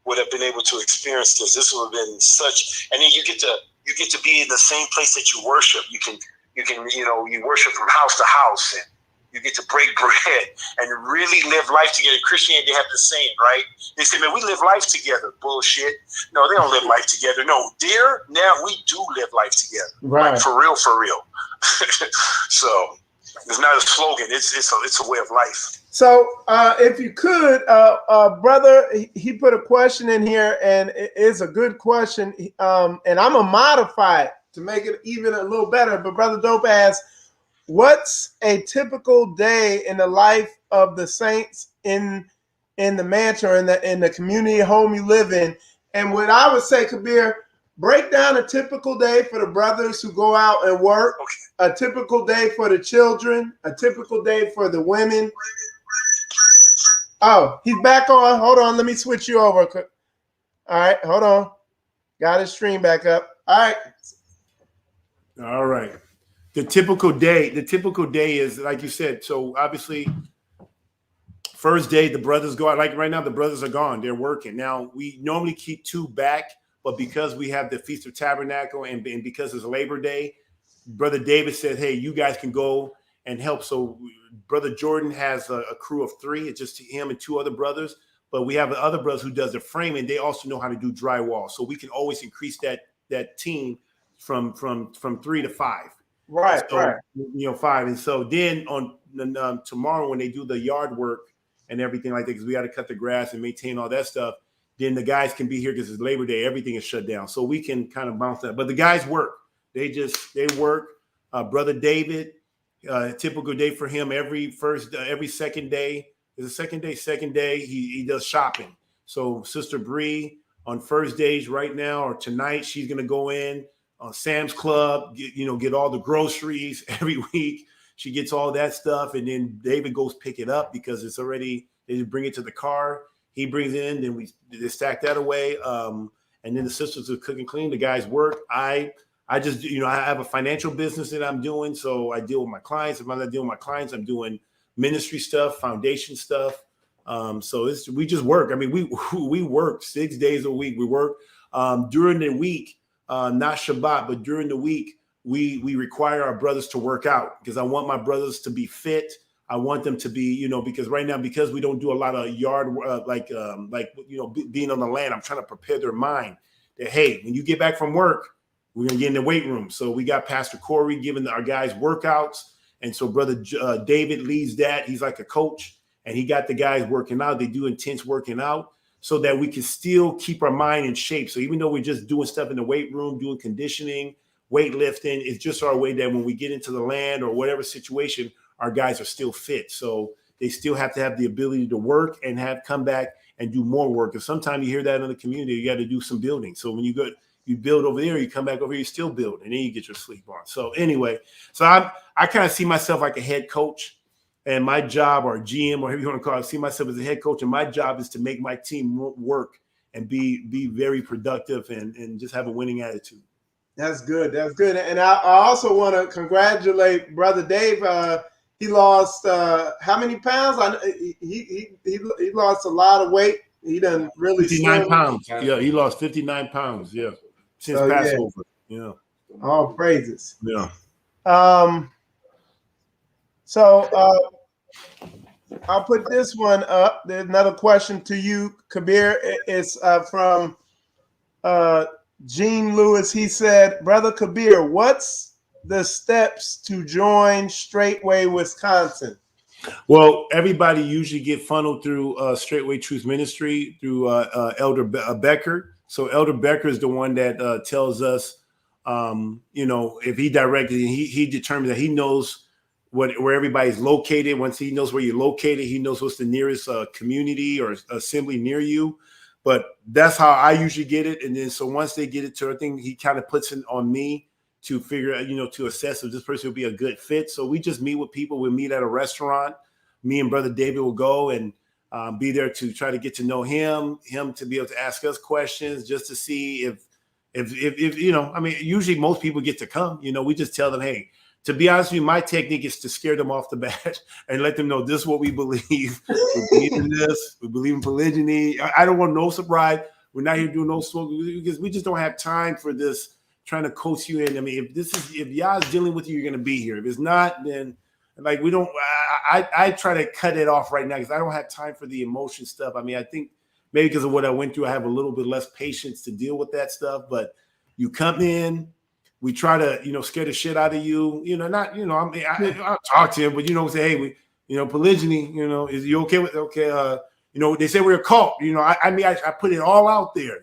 would have been able to experience this. This would have been such, and then you get to be in the same place that you worship. You worship from house to house, and you get to break bread and really live life together. In Christianity, they have the saying, right? They say, man, we live life together. Bullshit. No, they don't live life together. No, now we do live life together. right. Like, for real, for real. So it's not a slogan. It's a way of life. So if you could, brother, he put a question in here, and it is a good question. And I'm going to modify it to make it even a little better. But Brother Dope asks, what's a typical day in the life of the saints in the mansion or in the community home you live in? And what I would say, Kabeer, break down a typical day for the brothers who go out and work, a typical day for the children, a typical day for the women. Oh, he's back on. Hold on. Let me switch you over. All right. Hold on. Got his stream back up. All right. All right. The typical day is, like you said, so obviously first day the brothers go out. Like right now, the brothers are gone. They're working. Now, we normally keep two back, but because we have the Feast of Tabernacle and because it's Labor Day, Brother David said, hey, you guys can go and help. So Brother Jordan has a crew of 3. It's just him and 2 other brothers. But we have other brothers who does the framing. They also know how to do drywall. So we can always increase that team from 3 to 5. Right, so, right. 5. And so then on tomorrow when they do the yard work and everything like that, because we got to cut the grass and maintain all that stuff, then the guys can be here because it's Labor Day. Everything is shut down. So we can kind of bounce that. But the guys work. They work. Brother David, typical day for him, every second day. Is a second day he does shopping. So Sister Bree on first days right now or tonight, she's going to go in on Sam's Club, get all the groceries every week. She gets all that stuff, and then David goes pick it up because it's already, they just bring it to the car. He brings it in, then they stack that away. And then the sisters are cook and clean. The guys work. I just, I have a financial business that I'm doing. So I deal with my clients. If I'm not dealing with my clients, I'm doing ministry stuff, foundation stuff. So we just work. I mean, we work 6 days a week. We work during the week, not Shabbat, but during the week, we require our brothers to work out because I want my brothers to be fit. I want them to be, because right now, because we don't do a lot of yard, being on the land, I'm trying to prepare their mind that, hey, when you get back from work, we're going to get in the weight room. So we got Pastor Corey giving our guys workouts. And so Brother David leads that. He's like a coach, and he got the guys working out. They do intense working out so that we can still keep our mind in shape. So even though we're just doing stuff in the weight room, doing conditioning, weightlifting, it's just our way that when we get into the land or whatever situation, our guys are still fit. So they still have to have the ability to work and come back and do more work. And sometimes you hear that in the community, you got to do some building. So when you build over there, you come back over here, you still build, and then you get your sleep on. So anyway, so I kind of see myself like a head coach, and my job, or GM, or whatever you want to call it, I see myself as a head coach, and my job is to make my team work and be very productive and just have a winning attitude. That's good. That's good. And I also want to congratulate Brother Dave. He lost how many pounds? He lost a lot of weight. He done really 59 pounds. Yeah, he lost 59 pounds. Yeah, since Passover. Yeah. All praises. Yeah. So I'll put this one up. There's another question to you, Kabeer. It's from Gene Lewis. He said, Brother Kabeer, what's the steps to join Straitway, Wisconsin? Well, everybody usually get funneled through Straitway Truth Ministry through Elder Becker. So Elder Becker is the one that tells us, if he directed, he determines that he knows where everybody's located. Once he knows where you're located, he knows what's the nearest community or assembly near you. But that's how I usually get it. And then so once they get it to, I think he kind of puts it on me to figure out, to assess if this person will be a good fit. So we just meet with people. We meet at a restaurant. Me and Brother David will go and be there to try to get to know him to be able to ask us questions just to see if usually most people get to come. We just tell them, hey, to be honest with you, my technique is to scare them off the bat and let them know this is what we believe. We believe in this. We believe in polygyny. I don't want no surprise. We're not here doing no smoke because we just don't have time for this trying to coach you in. I mean, if y'all's dealing with you, you're going to be here. If it's not, then like we don't. I try to cut it off right now because I don't have time for the emotion stuff. I mean, I think maybe because of what I went through, I have a little bit less patience to deal with that stuff. But you come in, we try to scare the shit out of you. I'll talk to him, but say, hey, polygyny. Is you okay with okay? They say we're a cult. I put it all out there.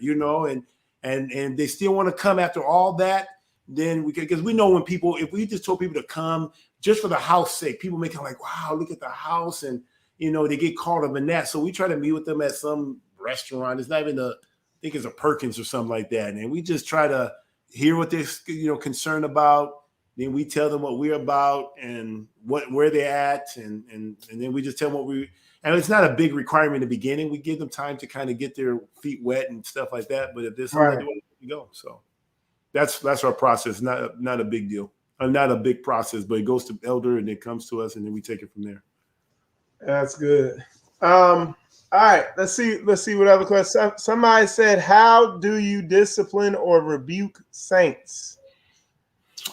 And they still want to come after all that, then because we know if we just told people to come just for the house sake, people make it like, wow, look at the house. And, they get caught up in that. So we try to meet with them at some restaurant. It's not even I think it's a Perkins or something like that. And we just try to hear what they're concerned about. Then we tell them what we're about and where they're at. And then we just tell them and it's not a big requirement in the beginning. We give them time to kind of get their feet wet and stuff like that. But if there's something they do, we go. So that's our process. Not a big deal. Not a big process, but it goes to Elder and it comes to us and then we take it from there. That's good. All right. Let's see what other questions. Somebody said, how do you discipline or rebuke saints?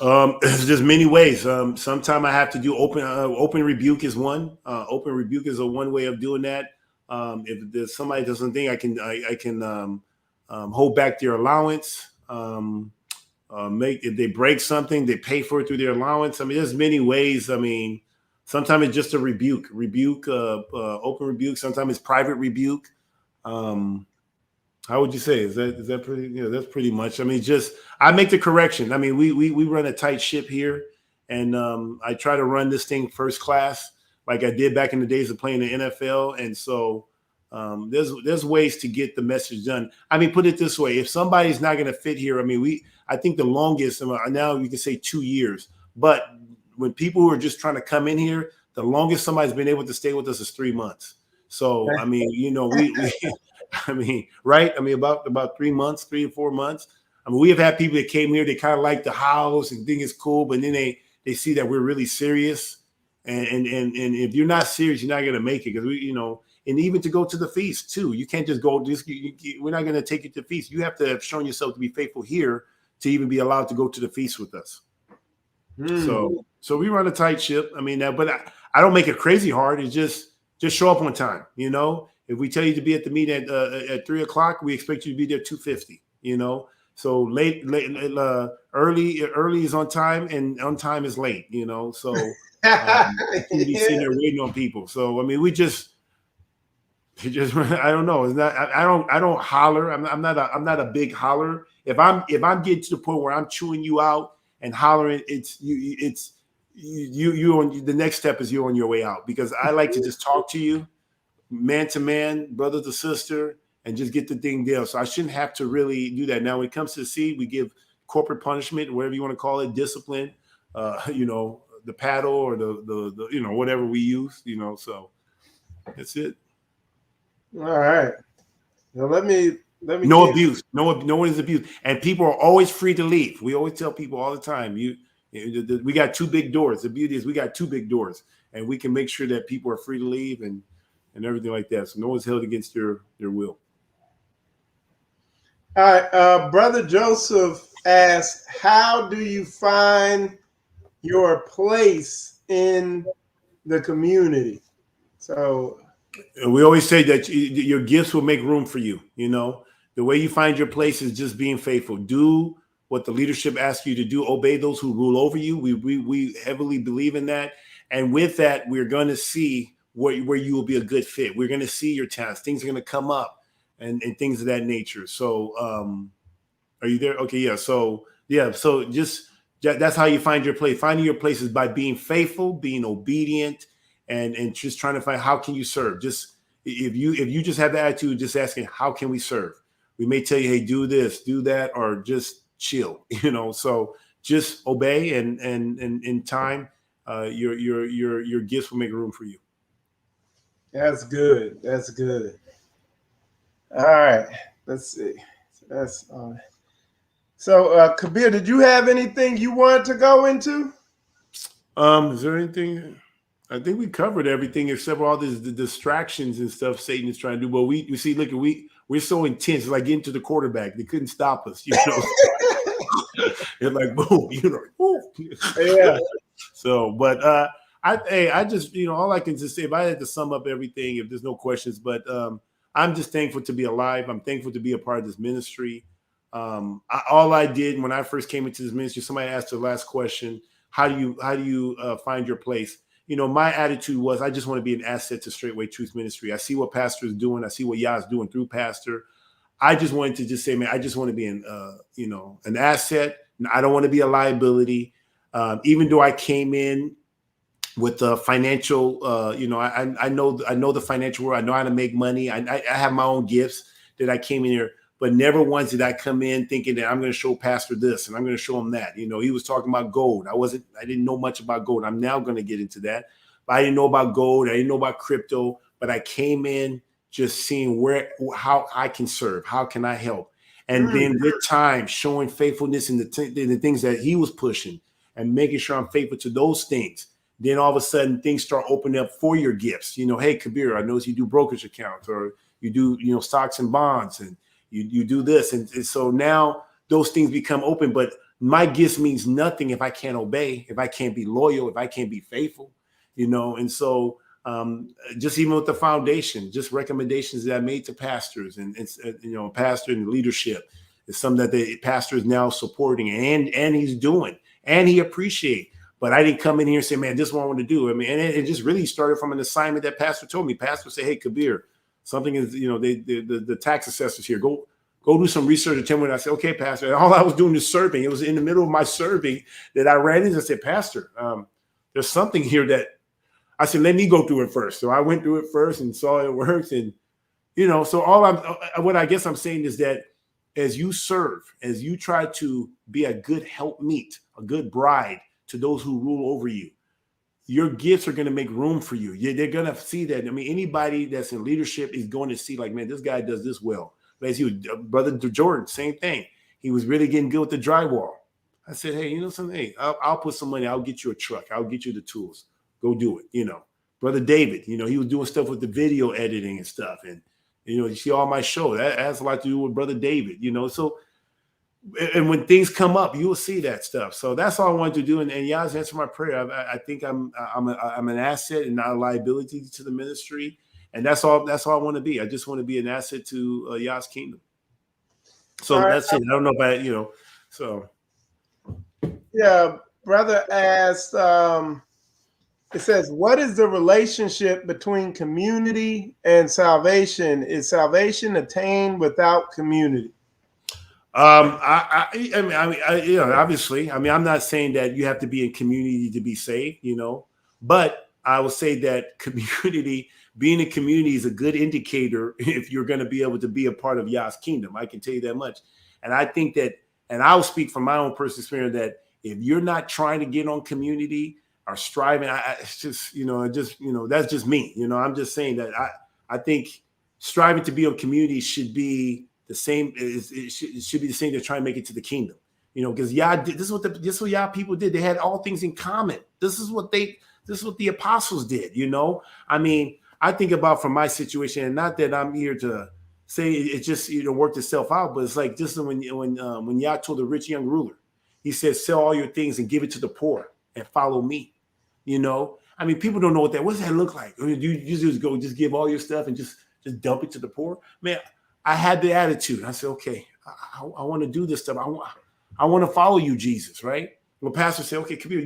There's just many ways. Sometimes I have to do open rebuke is one. Open rebuke is one way of doing that. If there's somebody does something, I can hold back their allowance. If they break something, they pay for it through their allowance. I mean, there's many ways. I mean, sometimes it's just a rebuke, open rebuke. Sometimes it's private rebuke. How would you say? Is that pretty? That's pretty much. I mean, I make the correction. I mean, we run a tight ship here, and I try to run this thing first class, like I did back in the days of playing the NFL. And so there's ways to get the message done. I mean, put it this way: if somebody's not going to fit here, I mean, I think the longest now you can say 2 years, but when people who are just trying to come in here, the longest somebody's been able to stay with us is 3 months. So I mean, I mean, right? I mean, about 3 months, 3 or 4 months. I mean, we have had people that came here, they kind of like the house and think it's cool, but then they see that we're really serious. And if you're not serious, you're not going to make it because and even to go to the feast too, you can't just go. We're not going to take you to the feast. You have to have shown yourself to be faithful here to even be allowed to go to the feast with us. So we run a tight ship. I mean, but I don't make it crazy hard. It's just show up on time. If we tell you to be at the meet at 3:00, we expect you to be there 2:50. So early is on time and on time is late. So you be sitting there waiting on people. So I mean, I don't know. It's not. I don't holler. I'm not a big holler. If I'm getting to the point where I'm chewing you out and hollering, you on the next step is you're on your way out because I like to just talk to you, man to man, brother to sister, and just get the thing down. So I shouldn't have to really do that. Now, when it comes to the seed, we give corporate punishment, whatever you want to call it, discipline. The paddle or the whatever we use. So that's it. All right. Now let me. No abuse. No one is abused, and people are always free to leave. We always tell people all the time. We got 2 big doors. The beauty is we got 2 big doors, and we can make sure that people are free to leave and everything like that. So no one's held against their will. All right. Brother Joseph asked, how do you find your place in the community? So we always say that your gifts will make room for you. The way you find your place is just being faithful. Do what the leadership asks you to do. Obey those who rule over you. We heavily believe in that. And with that, we're going to see where you will be a good fit. We're going to see your talents. Things are going to come up and things of that nature. So are you there? Okay, yeah. So just that's how you find your place. Finding your place is by being faithful, being obedient, and just trying to find how can you serve. Just if you just have the attitude, just asking how can we serve. We may tell you, hey, do this, do that, or just chill. So just obey, and in time, your gifts will make room for you. That's good. That's good. All right. Let's see. That's so Kabeer, did you have anything you wanted to go into? Is there anything? I think we covered everything except for all the distractions and stuff Satan is trying to do. But we see, look, we're so intense, like getting to the quarterback. They couldn't stop us, It's like boom, boom. Yeah. So, but I just, all I can just say, if I had to sum up everything, if there's no questions, but I'm just thankful to be alive. I'm thankful to be a part of this ministry. All I did when I first came into this ministry, somebody asked the last question, how do you find your place? My attitude was I just want to be an asset to Straitway Truth Ministry. I see what Pastor is doing. I see what Yah's doing through Pastor. I just wanted to just say, man, I just want to be an asset. I don't want to be a liability. Even though I came in with the financial, I know the financial world. I know how to make money. I have my own gifts that I came in here, but never once did I come in thinking that I'm going to show Pastor this and I'm going to show him that. He was talking about gold. I didn't know much about gold. I'm now going to get into that, but I didn't know about gold. I didn't know about crypto, but I came in just seeing how I can serve, how can I help, and then with time showing faithfulness in the things that he was pushing and making sure I'm faithful to those things. Then all of a sudden things start opening up for your gifts. Hey, Kabeer, I notice you do brokerage accounts, or you do stocks and bonds, and you do this, and so now those things become open. But my gifts means nothing if I can't obey, if I can't be loyal, if I can't be faithful, and so. Just even with the foundation, just recommendations that I made to pastors and pastor and leadership is something that the pastor is now supporting and he's doing and he appreciate. But I didn't come in here and say, man, this is what I want to do. I mean, and it just really started from an assignment that pastor told me. Pastor said, hey, Kabeer, something is, the tax assessors here, go do some research and tell me. And I said, okay, Pastor. And all I was doing is serving. It was in the middle of my serving that I ran into and said, Pastor, there's something here that I said, let me go through it first. So I went through it first and saw it works. And, so what I guess I'm saying is that as you serve, as you try to be a good helpmeet, a good bride to those who rule over you, your gifts are going to make room for you. They're going to see that. I mean, anybody that's in leadership is going to see like, man, this guy does this well. As Brother Jordan, same thing. He was really getting good with the drywall. I said, hey, something? Hey, I'll put some money. I'll get you a truck. I'll get you the tools. Go do it. Brother David, he was doing stuff with the video editing and stuff. And, you see all my show that has a lot to do with Brother David, so, and when things come up, you will see that stuff. So that's all I wanted to do. And Yah's answered my prayer. I think I'm an asset and not a liability to the ministry. And that's all I want to be. I just want to be an asset to Yah's kingdom. So that's it. I don't know about, so. Yeah. Brother asked, it says, what is the relationship between community and salvation? Is salvation attained without community? Obviously, I'm not saying that you have to be in community to be saved, but I will say that being in community is a good indicator if you're going to be able to be a part of Yah's kingdom. I can tell you that much. And I think that, and I'll speak from my own personal experience, that if you're not trying to get on community, are striving. It's just, that's just me. I'm just saying that I think striving to be on community should be the same. It should be the same to try and make it to the kingdom. Because Yah did this is what Yah people did. They had all things in common. This is what the apostles did. I think about from my situation, and not that I'm here to say it just worked itself out, but it's like just when Yah told the rich young ruler, he said, sell all your things and give it to the poor and follow me. People don't know what does that look like? You just give all your stuff and just dump it to the poor. Man, I had the attitude. I said, okay, I want to do this stuff. I want to follow you, Jesus, right? Well, pastor said, okay, Kabeer,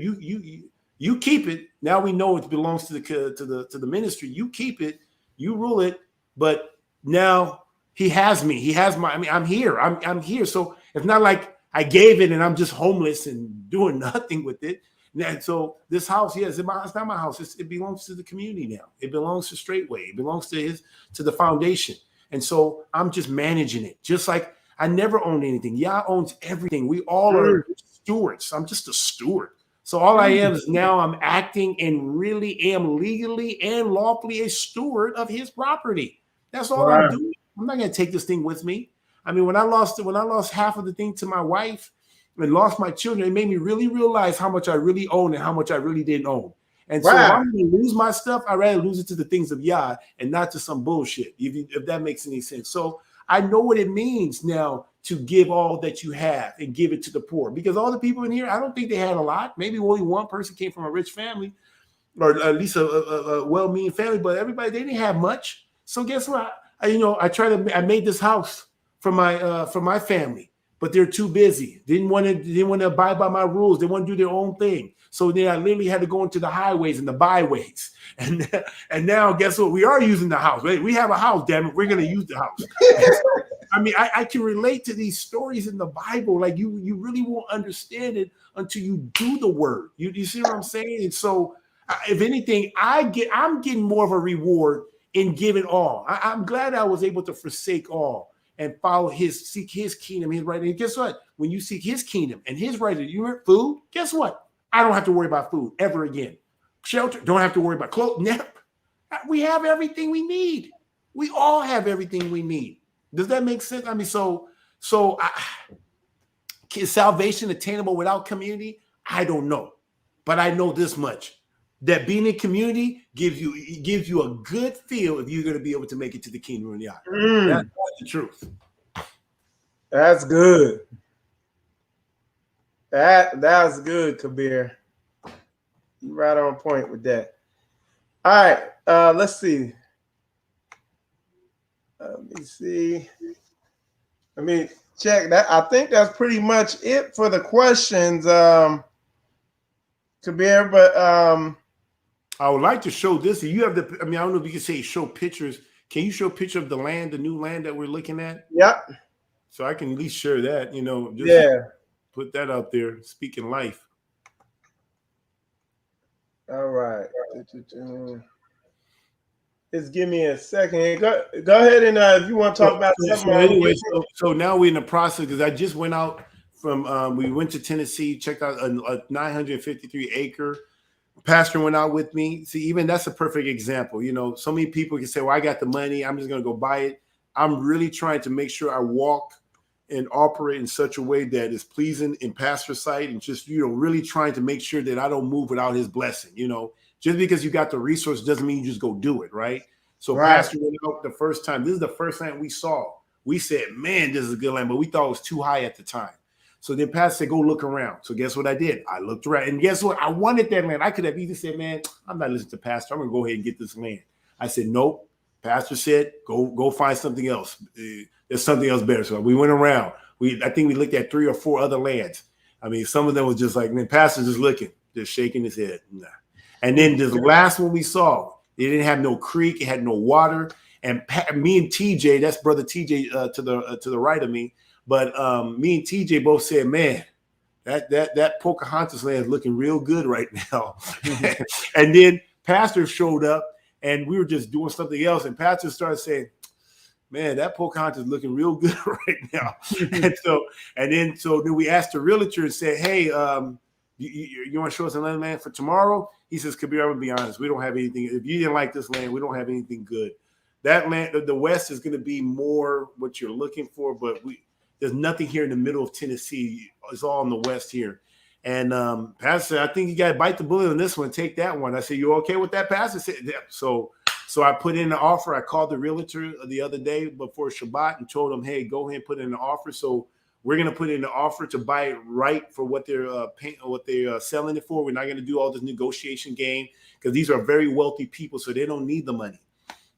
you keep it. Now we know it belongs to the ministry. You keep it, you rule it. But now he has me. He has my. I mean, I'm here. I'm here. So it's not like I gave it and I'm just homeless and doing nothing with it. And so this house, yes, it's not my house. It belongs to the community now. It belongs to Straitway. It belongs to the foundation. And so I'm just managing it. Just like I never owned anything. Yah owns everything. We all are stewards. I'm just a steward. So all I am is now I'm acting and really am legally and lawfully a steward of his property. That's all I'm doing. I'm not going to take this thing with me. I mean, when I lost half of the thing to my wife and lost my children, it made me really realize how much I really own and how much I really didn't own. And so if I'm going to lose my stuff, I'd rather lose it to the things of Yah and not to some bullshit, if that makes any sense. So I know what it means now to give all that you have and give it to the poor. Because all the people in here, I don't think they had a lot. Maybe only one person came from a rich family, or at least a well-meaning family, but everybody, they didn't have much. So guess what? I made this house for my family, but they're too busy. Didn't want to abide by my rules. They want to do their own thing. So then I literally had to go into the highways and the byways. And now guess what? We are using the house. Right? We have a house, damn it. We're going to use the house. I mean, I can relate to these stories in the Bible. Like you really won't understand it until you do the word. You see what I'm saying? And so if anything, I'm getting more of a reward in giving all. I'm glad I was able to forsake all and seek his kingdom, his right. And guess what? When you seek his kingdom and his right, you want food, guess what? I don't have to worry about food ever again. Shelter, don't have to worry about clothes. Never. We have everything we need. We all have everything we need. Does that make sense? I mean, is salvation attainable without community? I don't know. But I know this much, that being in community gives you a good feel if you're going to be able to make it to the kingdom of Yah. That's the truth. That's good. That's good, Kabeer. You're right on point with that. All right, let's see. Let me see. Let me check that. I think that's pretty much it for the questions, Kabeer. But I would like to show this. You have I don't know if you can say show pictures. Can you show a picture of the land, the new land that we're looking at? Yep. So I can at least share that, put that out there, speaking life. All right. Just give me a second. Go ahead and if you want to talk about something. Anyway, so now we're in the process because I just went out from we went to Tennessee, checked out a 953 acre. Pastor went out with me. See, even that's a perfect example. So many people can say, well, I got the money, I'm just going to go buy it. I'm really trying to make sure I walk and operate in such a way that is pleasing in pastor's sight, and just, really trying to make sure that I don't move without his blessing. Just because you got the resource doesn't mean you just go do it. Right. So Pastor went out the first time. This is the first land we saw. We said, man, this is a good land, but we thought it was too high at the time. So then Pastor said, go look around. So guess what I did? I looked around, and guess what? I wanted that land. I could have either said, man, I'm not listening to Pastor. I'm going to go ahead and get this land. I said, nope. Pastor said, go find something else. There's something else better. So we went around. I think we looked at 3 or 4 other lands. I mean, some of them was just like, man, Pastor just looking, just shaking his head. Nah. And then this last one we saw, it didn't have no creek. It had no water. And me and TJ, that's brother TJ to the right of me. But me and TJ both said, man, that Pocahontas land is looking real good right now. And then Pastor showed up, and we were just doing something else. And Pastor started saying, man, that Pocahontas is looking real good right now. And then we asked the realtor and said, hey, you want to show us another land for tomorrow? He says, Kabeer, I'm going to be honest. We don't have anything. If you didn't like this land, we don't have anything good. That land, the West is going to be more what you're looking for, but there's nothing here in the middle of Tennessee. It's all in the West here. And Pastor said, I think you got to bite the bullet on this one. Take that one. I said, you okay with that, Pastor? Said, yeah. So I put in the offer. I called the realtor the other day before Shabbat and told him, hey, go ahead and put in the offer. So we're going to put in the offer to buy it right for what they're selling it for. We're not going to do all this negotiation game because these are very wealthy people, so they don't need the money.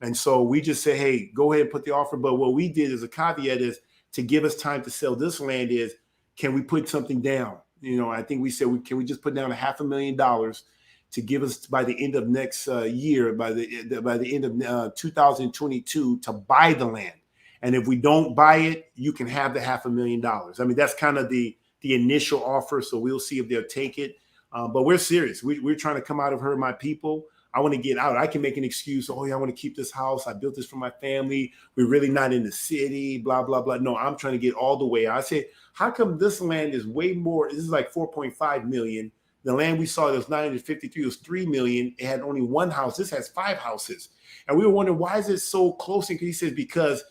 And so we just say, hey, go ahead and put the offer. But what we did as a caveat is to give us time to sell this land is can we put something down? I think we said, can we just put down $500,000 to give us by the end of next year, by the end of 2022, to buy the land. And if we don't buy it, you can have the $500,000. I mean, that's kind of the initial offer. So we'll see if they'll take it. But we're serious. We're trying to come out of her, my people. I want to get out. I can make an excuse. Oh, yeah, I want to keep this house. I built this for my family. We're really not in the city, blah, blah, blah. No, I'm trying to get all the way out. I said, how come this land is way more? This is like 4.5 million. The land we saw that was 953 was 3 million. It had only one house. This has 5 houses. And we were wondering, why is it so close? And he says, because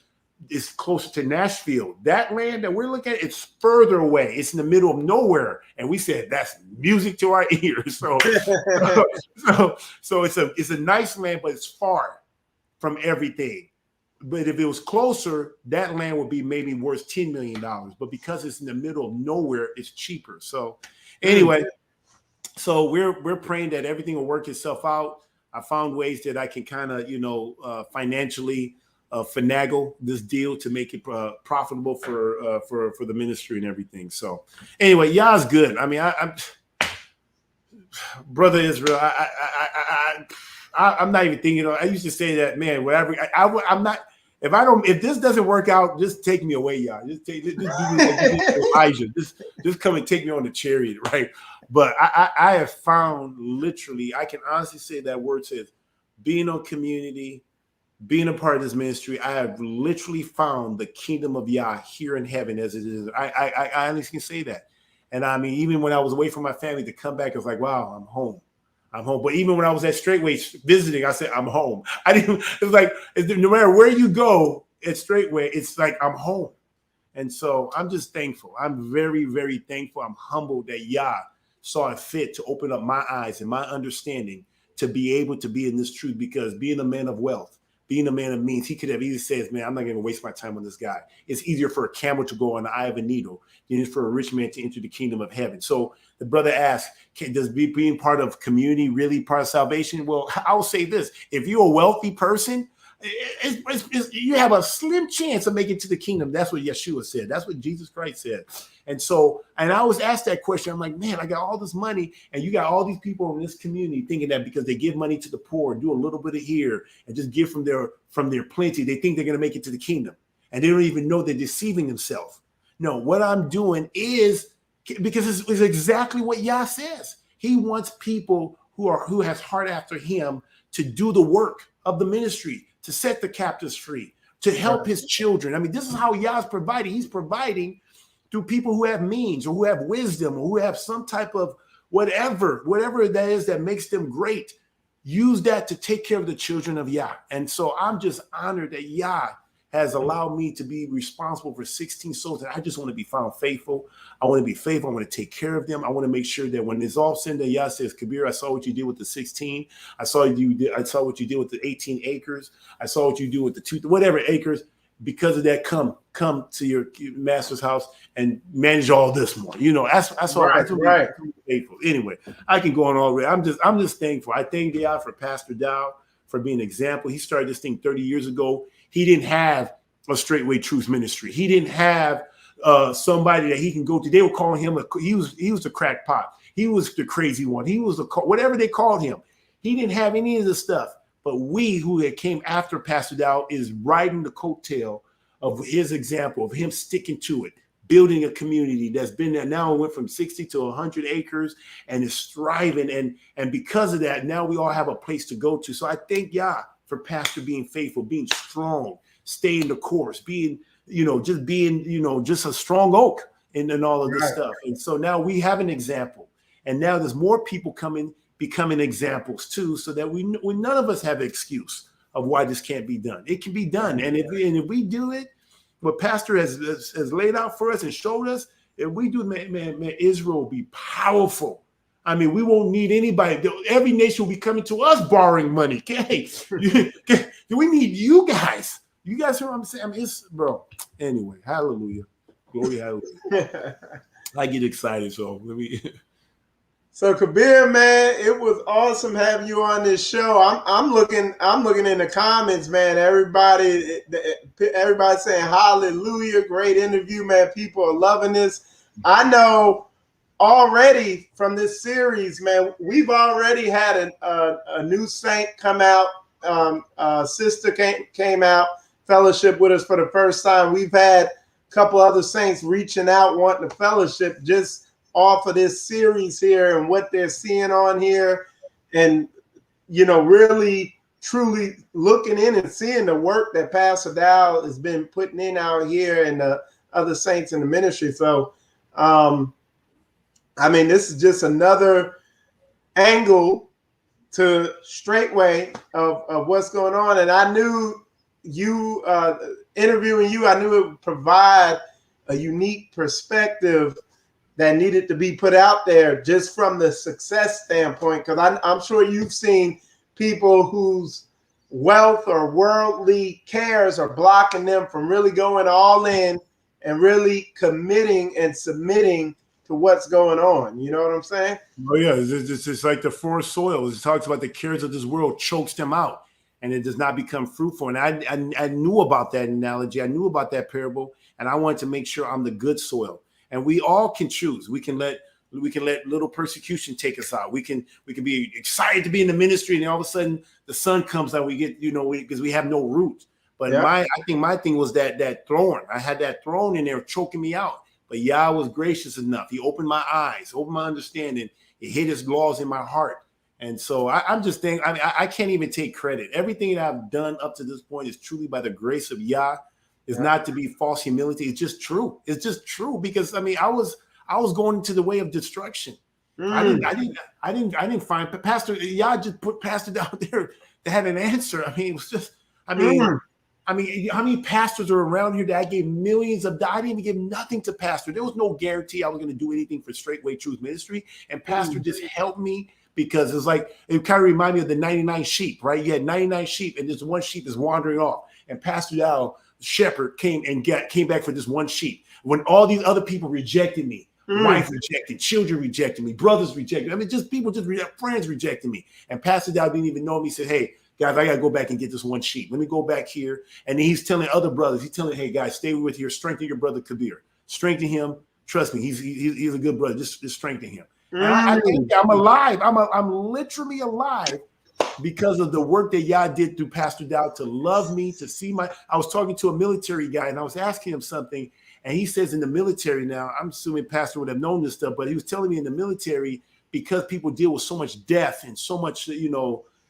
it's closer to Nashville. That land that we're looking at, it's further away. It's in the middle of nowhere. And we said, that's music to our ears. So it's a nice land, but it's far from everything. But if it was closer, that land would be maybe worth $10 million. But because it's in the middle of nowhere, it's cheaper. So anyway, so we're praying that everything will work itself out. I found ways that I can kind of, financially finagle this deal to make it profitable for the ministry and everything. So anyway, Yah's good. I mean, I'm Brother Israel. I'm not even thinking. I used to say that, man. Whatever. I'm not. If this doesn't work out, just take me away, Yah. Just give me Elijah. Just come and take me on the chariot, right? But I have found, literally, I can honestly say that word says, being on community, being a part of this ministry, I have literally found the kingdom of Yah here in heaven as it is. I honestly can say that. And I mean, even when I was away from my family, to come back, it's like, wow, I'm home. But even when I was at Straitway visiting, I said, I'm home. It's like, no matter where you go at Straitway, it's like, I'm home. And so I'm just thankful. I'm very, very thankful. I'm humbled that Yah saw it fit to open up my eyes and my understanding to be able to be in this truth, because being a man of wealth, being a man of means, he could have easily said, man, I'm not going to waste my time on this guy. It's easier for a camel to go on the eye of a needle than it is for a rich man to enter the kingdom of heaven. So the brother asked, does being part of community really part of salvation? Well, I'll say this. If you're a wealthy person, you have a slim chance of making it to the kingdom. That's what Yeshua said. That's what Jesus Christ said. And I was asked that question. I'm like, man, I got all this money, and you got all these people in this community thinking that because they give money to the poor, do a little bit of here, and just give from their plenty, they think they're going to make it to the kingdom, and they don't even know they're deceiving themselves. No, what I'm doing is because it's exactly what Yah says. He wants people who has heart after him to do the work of the ministry, to set the captives free, to help his children. I mean, this is how Yah's providing. He's providing through people who have means, or who have wisdom, or who have some type of whatever that is that makes them great. Use that to take care of the children of Yah. And so I'm just honored that Yah has allowed me to be responsible for 16 souls. And I just want to be found faithful. I want to be faithful. I want to take care of them. I want to make sure that when it's all said and done, Yah says, Kabeer, I saw what you did with the 16. I saw what you did with the 18 acres. I saw what you do with the whatever acres. Because of that, come to your master's house and manage all this more. That's all. Right. Faithful. Anyway, I can go on all the way. I'm just thankful. I thank God for Pastor Dow for being an example. He started this thing 30 years ago. He didn't have a Straitway Truth ministry. He didn't have somebody that he can go to. They were calling him he was the crackpot. He was the crazy one. He was whatever they called him. He didn't have any of this stuff. But we who had came after Pastor Dow is riding the coattail of his example, of him sticking to it, building a community that's been there. Now it went from 60 to 100 acres and is thriving. And because of that, now we all have a place to go to. So I thank Yah for Pastor being faithful, being strong, staying the course, being just a strong oak in all of this stuff. And so now we have an example. And now there's more people becoming examples too, so that we none of us have an excuse of why this can't be done. It can be done. And if we do it, what Pastor has laid out for us and showed us, if we do, man, Israel will be powerful. I mean, we won't need anybody. Every nation will be coming to us borrowing money. Hey, we need you guys. You guys hear what I'm saying? I mean, bro. Anyway, hallelujah. Glory, hallelujah. I get excited, so let me... So Kabeer, man, it was awesome having you on this show. I'm looking in the comments, man. Everybody saying hallelujah, great interview, man. People are loving this. I know already from this series, man, we've already had a new saint come out. Sister came out, fellowship with us for the first time. We've had a couple other saints reaching out, wanting to fellowship just off of this series here and what they're seeing on here. And, really, truly looking in and seeing the work that Pastor Dow has been putting in out here and the other saints in the ministry. So, this is just another angle to Straitway of what's going on. And I knew you interviewing you, I knew it would provide a unique perspective that needed to be put out there just from the success standpoint. Because I'm sure you've seen people whose wealth or worldly cares are blocking them from really going all in and really committing and submitting to what's going on. You know what I'm saying? Oh yeah, it's like the foreign soil. It talks about the cares of this world chokes them out, and it does not become fruitful. And I knew about that analogy. I knew about that parable, and I wanted to make sure I'm the good soil. And we all can choose. We can let little persecution take us out. We can be excited to be in the ministry, and all of a sudden the sun comes out. We get because we have no roots. But I think my thing was that thorn. I had that thorn in there choking me out. But Yah was gracious enough. He opened my eyes, opened my understanding. He hid his laws in my heart. And so I'm just thinking, I can't even take credit. Everything that I've done up to this point is truly by the grace of Yah. It's not to be false humility. It's just true. It's just true because I was going into the way of destruction. I didn't find Pastor Yah just put Pastor down there to have an answer. It was just how many pastors are around here that I gave millions of dollars? I didn't even give nothing to Pastor. There was no guarantee I was going to do anything for Straitway Truth Ministry. And Pastor just helped me because it's like, it kind of reminded me of the 99 sheep, right? You had 99 sheep and this one sheep is wandering off. And Pastor Dow, shepherd, came back for this one sheep. When all these other people rejected me, wife rejected, children rejected me, brothers rejected me. Friends rejected me. And Pastor Dow didn't even know me. He said, hey, guys, I got to go back and get this one sheep. Let me go back here. And then he's telling other brothers, hey, guys, stay with your, strengthen your brother Kabeer. Strengthen him. Trust me, he's a good brother. Just strengthen him. And I think I'm alive. I'm literally alive because of the work that Yah did through Pastor Dow to love me, to see I was talking to a military guy and I was asking him something. And he says in the military now, I'm assuming Pastor would have known this stuff, but he was telling me in the military, because people deal with so much death and so much,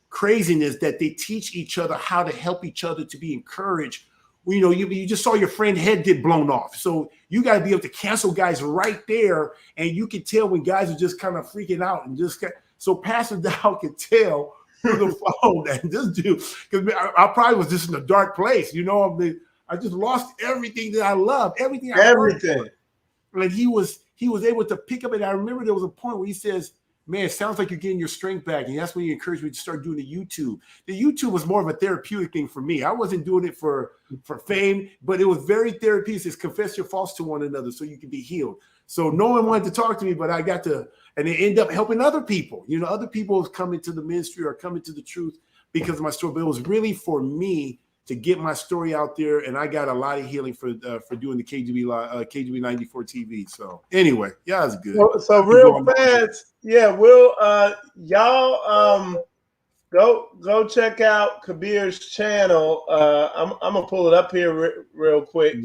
craziness, that they teach each other how to help each other to be encouraged. You just saw your friend's head get blown off. So you got to be able to cancel guys right there. And you can tell when guys are just kind of freaking out and so Pastor Dow could tell through the phone that this dude, because I probably was just in a dark place. I just lost everything that I love, everything. And he was able to pick up. And I remember there was a point where he says, man, it sounds like you're getting your strength back. And that's when he encouraged me to start doing the YouTube. The YouTube was more of a therapeutic thing for me. I wasn't doing it for fame, but it was very therapeutic. It's confess your faults to one another so you can be healed. So no one wanted to talk to me, but I got to, and it ended up helping other people. Other people coming to the ministry or coming to the truth because of my story. But it was really for me to get my story out there, and I got a lot of healing for doing the KGB 94 TV. So anyway, yeah, it's good. So real fast, we'll y'all go check out Kabeer's channel. I'm gonna pull it up here real quick,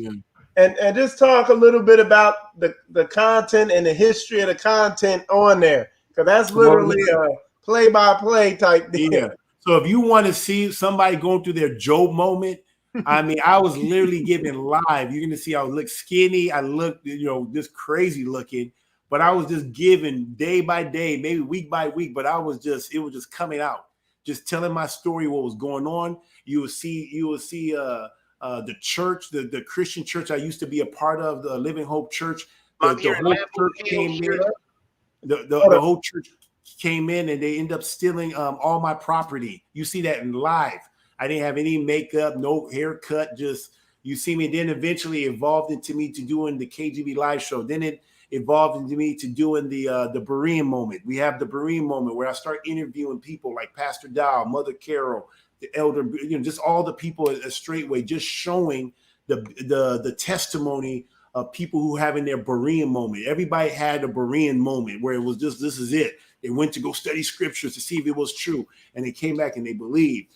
and just talk a little bit about the content and the history of the content on there, because that's literally a play-by-play type deal. Yeah. So if you want to see somebody going through their Job moment, I was literally giving live. You're going to see I look skinny. I look, just crazy looking, but I was just giving day by day, maybe week by week, but it was just coming out, just telling my story, what was going on. You will see the church, the Christian church I used to be a part of, the Living Hope Church. The whole church came in. The whole church came in and they end up stealing all my property. You see that in live. I didn't have any makeup, no haircut, just you see me. Then eventually evolved into me to doing the KGB live show. Then it evolved into me to doing the Berean moment. We have the Berean moment where I start interviewing people like Pastor Dow, Mother Carol, the elder, just all the people at Straitway, just showing the testimony of people who having their Berean moment. Everybody had a Berean moment where it was just, this is it. They went to go study scriptures to see if it was true, and they came back and they believed.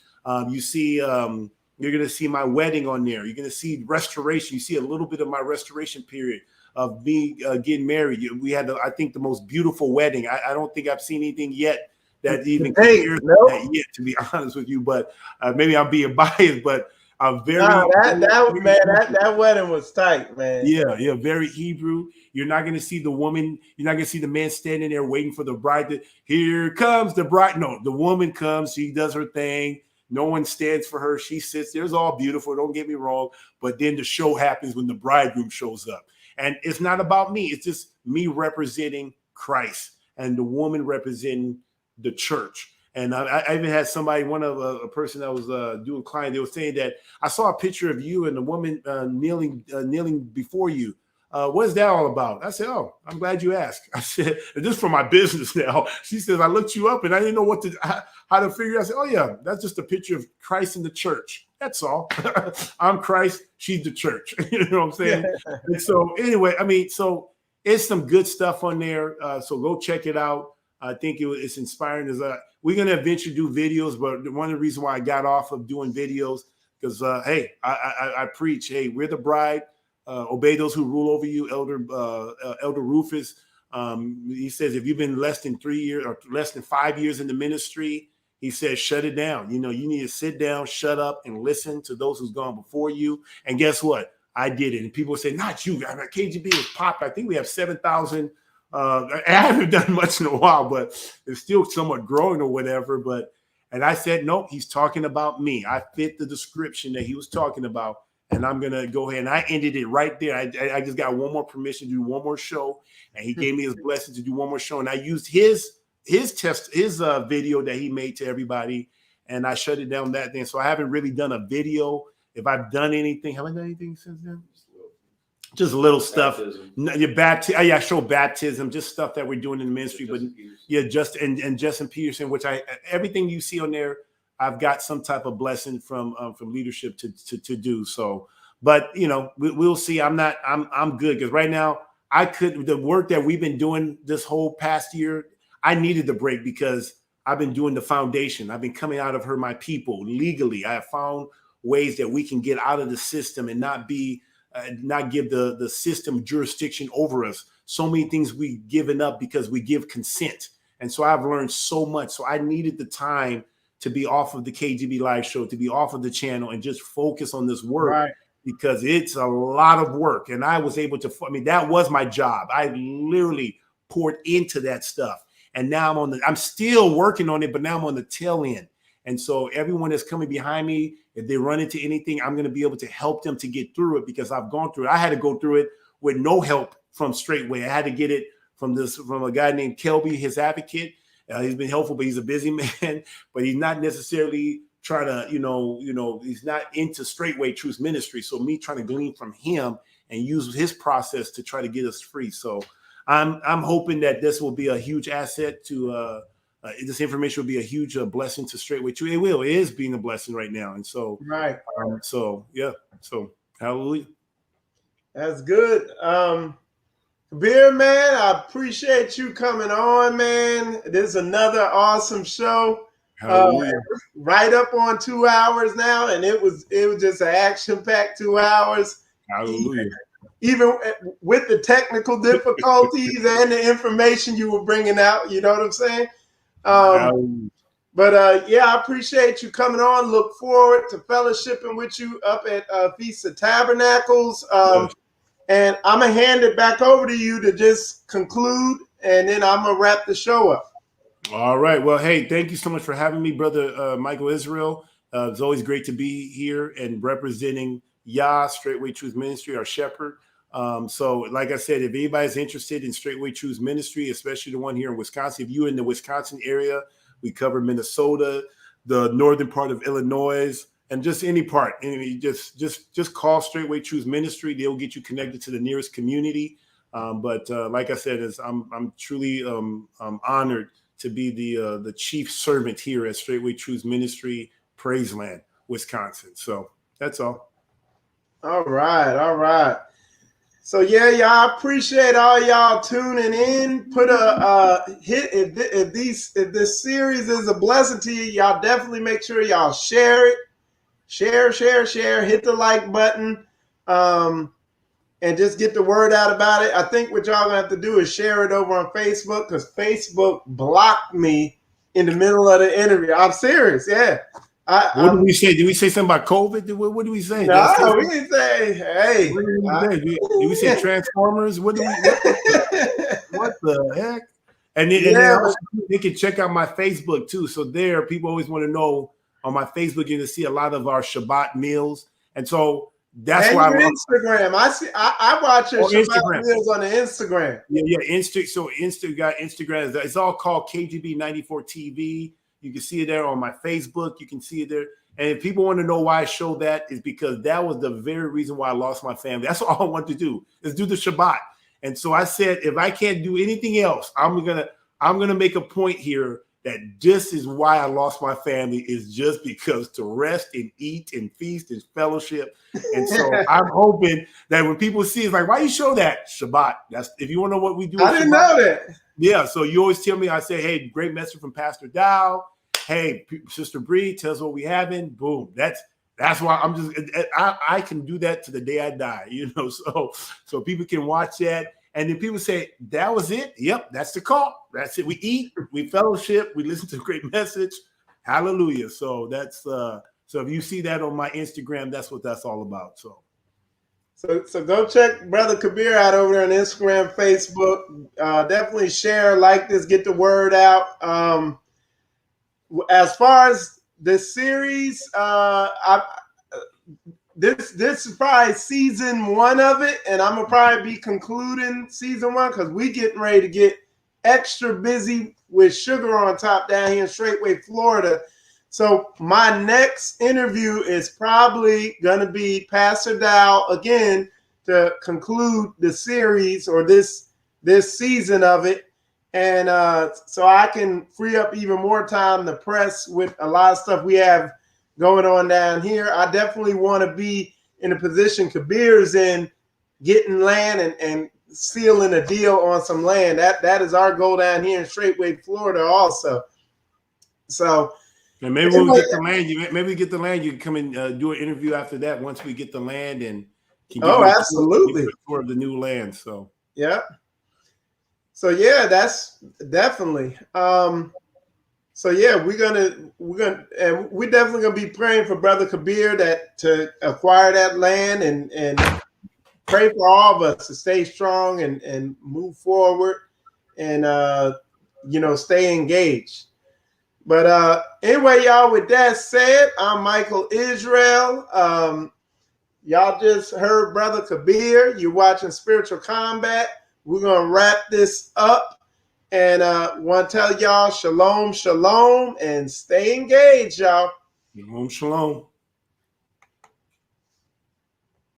You see, you're going to see my wedding on there. You're going to see restoration. You see a little bit of my restoration period of me getting married. We had, I think, the most beautiful wedding. I don't think I've seen anything yet that even compares to that yet, to be honest with you. But maybe I'm being biased, but I'm very. That wedding was tight, man. Yeah, very Hebrew. You're not going to see the woman. You're not going to see the man standing there waiting for the bride. Here comes the bride. No, the woman comes. She does her thing. No one stands for her. She sits there. It's all beautiful. Don't get me wrong. But then the show happens when the bridegroom shows up. And it's not about me. It's just me representing Christ and the woman representing the church. And I even had somebody, a person that was doing client, they were saying that I saw a picture of you and the woman kneeling before you. What's that all about? I said, oh, I'm glad you asked. I said, this is for my business now. She says, I looked you up and I didn't know how to figure it. I said, oh yeah, that's just a picture of Christ in the church. That's all. I'm Christ. She's the church. You know what I'm saying? And so anyway, I mean, so it's some good stuff on there. So go check it out. I think it's inspiring. We're going to eventually do videos, but one of the reasons why I got off of doing videos, because, hey, I preach, hey, we're the bride. Obey those who rule over you, Elder Rufus. He says, if you've been less than 3 years or less than 5 years in the ministry, he says, shut it down. You know, you need to sit down, shut up, and listen to those who's gone before you. And guess what? I did it. And people say, not you. KGB is popped. I think we have 7,000. I haven't done much in a while, but it's still somewhat growing or whatever. And I said, nope, he's talking about me. I fit the description that he was talking about. And I'm going to go ahead. And I ended it right there. I just got one more permission to do one more show. And he gave me his blessing to do one more show. And I used his video that he made to everybody. And I shut it down that day. So I haven't really done a video. If I've done anything, have I done anything since then? Just little stuff. I show baptism, just stuff that we're doing in the ministry. But yeah, Justin Peterson, which everything you see on there, I've got some type of blessing from leadership to do. So, but you know, we'll see. I'm good because right now the work that we've been doing this whole past year, I needed the break because I've been doing the foundation. I've been coming out of Her My People legally. I have found ways that we can get out of the system and not give the system jurisdiction over us. So many things we've given up because we give consent. And so I've learned so much. So I needed the time to be off of the KGB live show, to be off of the channel and just focus on this work because it's a lot of work. And I was able to, that was my job. I literally poured into that stuff. And now I'm still working on it, but now I'm on the tail end. And so everyone that's coming behind me, if they run into anything, I'm going to be able to help them to get through it because I've gone through it. I had to go through it with no help from Straitway. I had to get it from a guy named Kelby, his advocate. He's been helpful, but he's a busy man. But he's not necessarily trying to, he's not into Straitway Truth Ministry. So me trying to glean from him and use his process to try to get us free. So I'm hoping that this will be a huge asset to. This information will be a huge blessing to Straitway Truth. It will. It is being a blessing right now. And so, So hallelujah. That's good. Kabeer, man, I appreciate you coming on, man. This is another awesome show. Right up on 2 hours now, and it was just an action-packed 2 hours. Hallelujah. Even with the technical difficulties and the information you were bringing out, you know what I'm saying? Yeah, I appreciate you coming on. Look forward to fellowshipping with you up at Feast of Tabernacles. And I'm going to hand it back over to you to just conclude, and then I'm going to wrap the show up. All right. Well, hey, thank you so much for having me, Brother Michael Israel. It's always great to be here and representing Straitway Truth Ministry, our shepherd. So like I said, if anybody's interested in Straitway Truth Ministry, especially the one here in Wisconsin, if you're in the Wisconsin area, we cover Minnesota, the northern part of Illinois, and just any part. And just call Straitway Truth Ministry. They'll get you connected to the nearest community. But like I said, I'm truly honored to be the chief servant here at Straitway Truth Ministry, Praiseland, Wisconsin. So that's all. All right. So yeah, y'all, I appreciate all y'all tuning in. Put a hit if this series is a blessing to you, y'all definitely make sure y'all share it. Share. Hit the like button, and just get the word out about it. I think what y'all gonna have to do is share it over on Facebook because Facebook blocked me in the middle of the interview. I'm serious, yeah. What did we say? Did we say something about COVID? What did we say? No, we didn't say, hey. What did we say? Did we say Transformers? What the heck? And then also they can check out my Facebook too. So there, people always want to know on my Facebook, you're gonna see a lot of our Shabbat meals. And so that's why your Instagram. I watch your Shabbat Instagram meals on the Instagram. Yeah. Instagram. It's all called KGB 94 TV. You can see it there on my Facebook. You can see it there. And if people want to know why I show that, is because that was the very reason why I lost my family. That's all I want to do is do the Shabbat. And so I said, if I can't do anything else, I'm gonna make a point here that this is why I lost my family, is just because to rest and eat and feast and fellowship. And so I'm hoping that when people see it's like, why you show that Shabbat? That's if you want to know what we do. I didn't know that. Yeah. So you always tell me, I say, hey, great message from Pastor Dow. Hey, Sister Bree, tell us what we having. Boom. That's why I'm just I can do that to the day I die, so people can watch that. And then people say, that was it? Yep, that's the call. That's it. We eat, we fellowship, we listen to a great message. Hallelujah. So that's so if you see that on my Instagram, that's what that's all about. So go check Brother Kabeer out over there on Instagram, Facebook. Definitely share, like this, get the word out. As far as the series, this is probably season 1 of it, and I'm gonna probably be concluding season 1 because we getting ready to get extra busy with sugar on top down here in Straitway, Florida. So my next interview is probably gonna be Pastor Dow again to conclude the series or this season of it, and so I can free up even more time to press with a lot of stuff we have going on down here. I definitely want to be in a position Kabeer's in, getting land and sealing a deal on some land. That is our goal down here in Straitway, Florida also. So and maybe when we get the land, maybe we get the land, you can come and do an interview after that once we get the land and can give absolutely a tour of the new land. So yeah. So yeah, that's definitely so yeah, we're gonna and we're definitely gonna be praying for Brother Kabeer to acquire that land and pray for all of us to stay strong and move forward and stay engaged. But anyway, y'all, with that said, I'm Michael Israel. Y'all just heard Brother Kabeer. You're watching Spiritual Combat. We're gonna wrap this up. And want to tell y'all shalom, shalom, and stay engaged, y'all. shalom, shalom.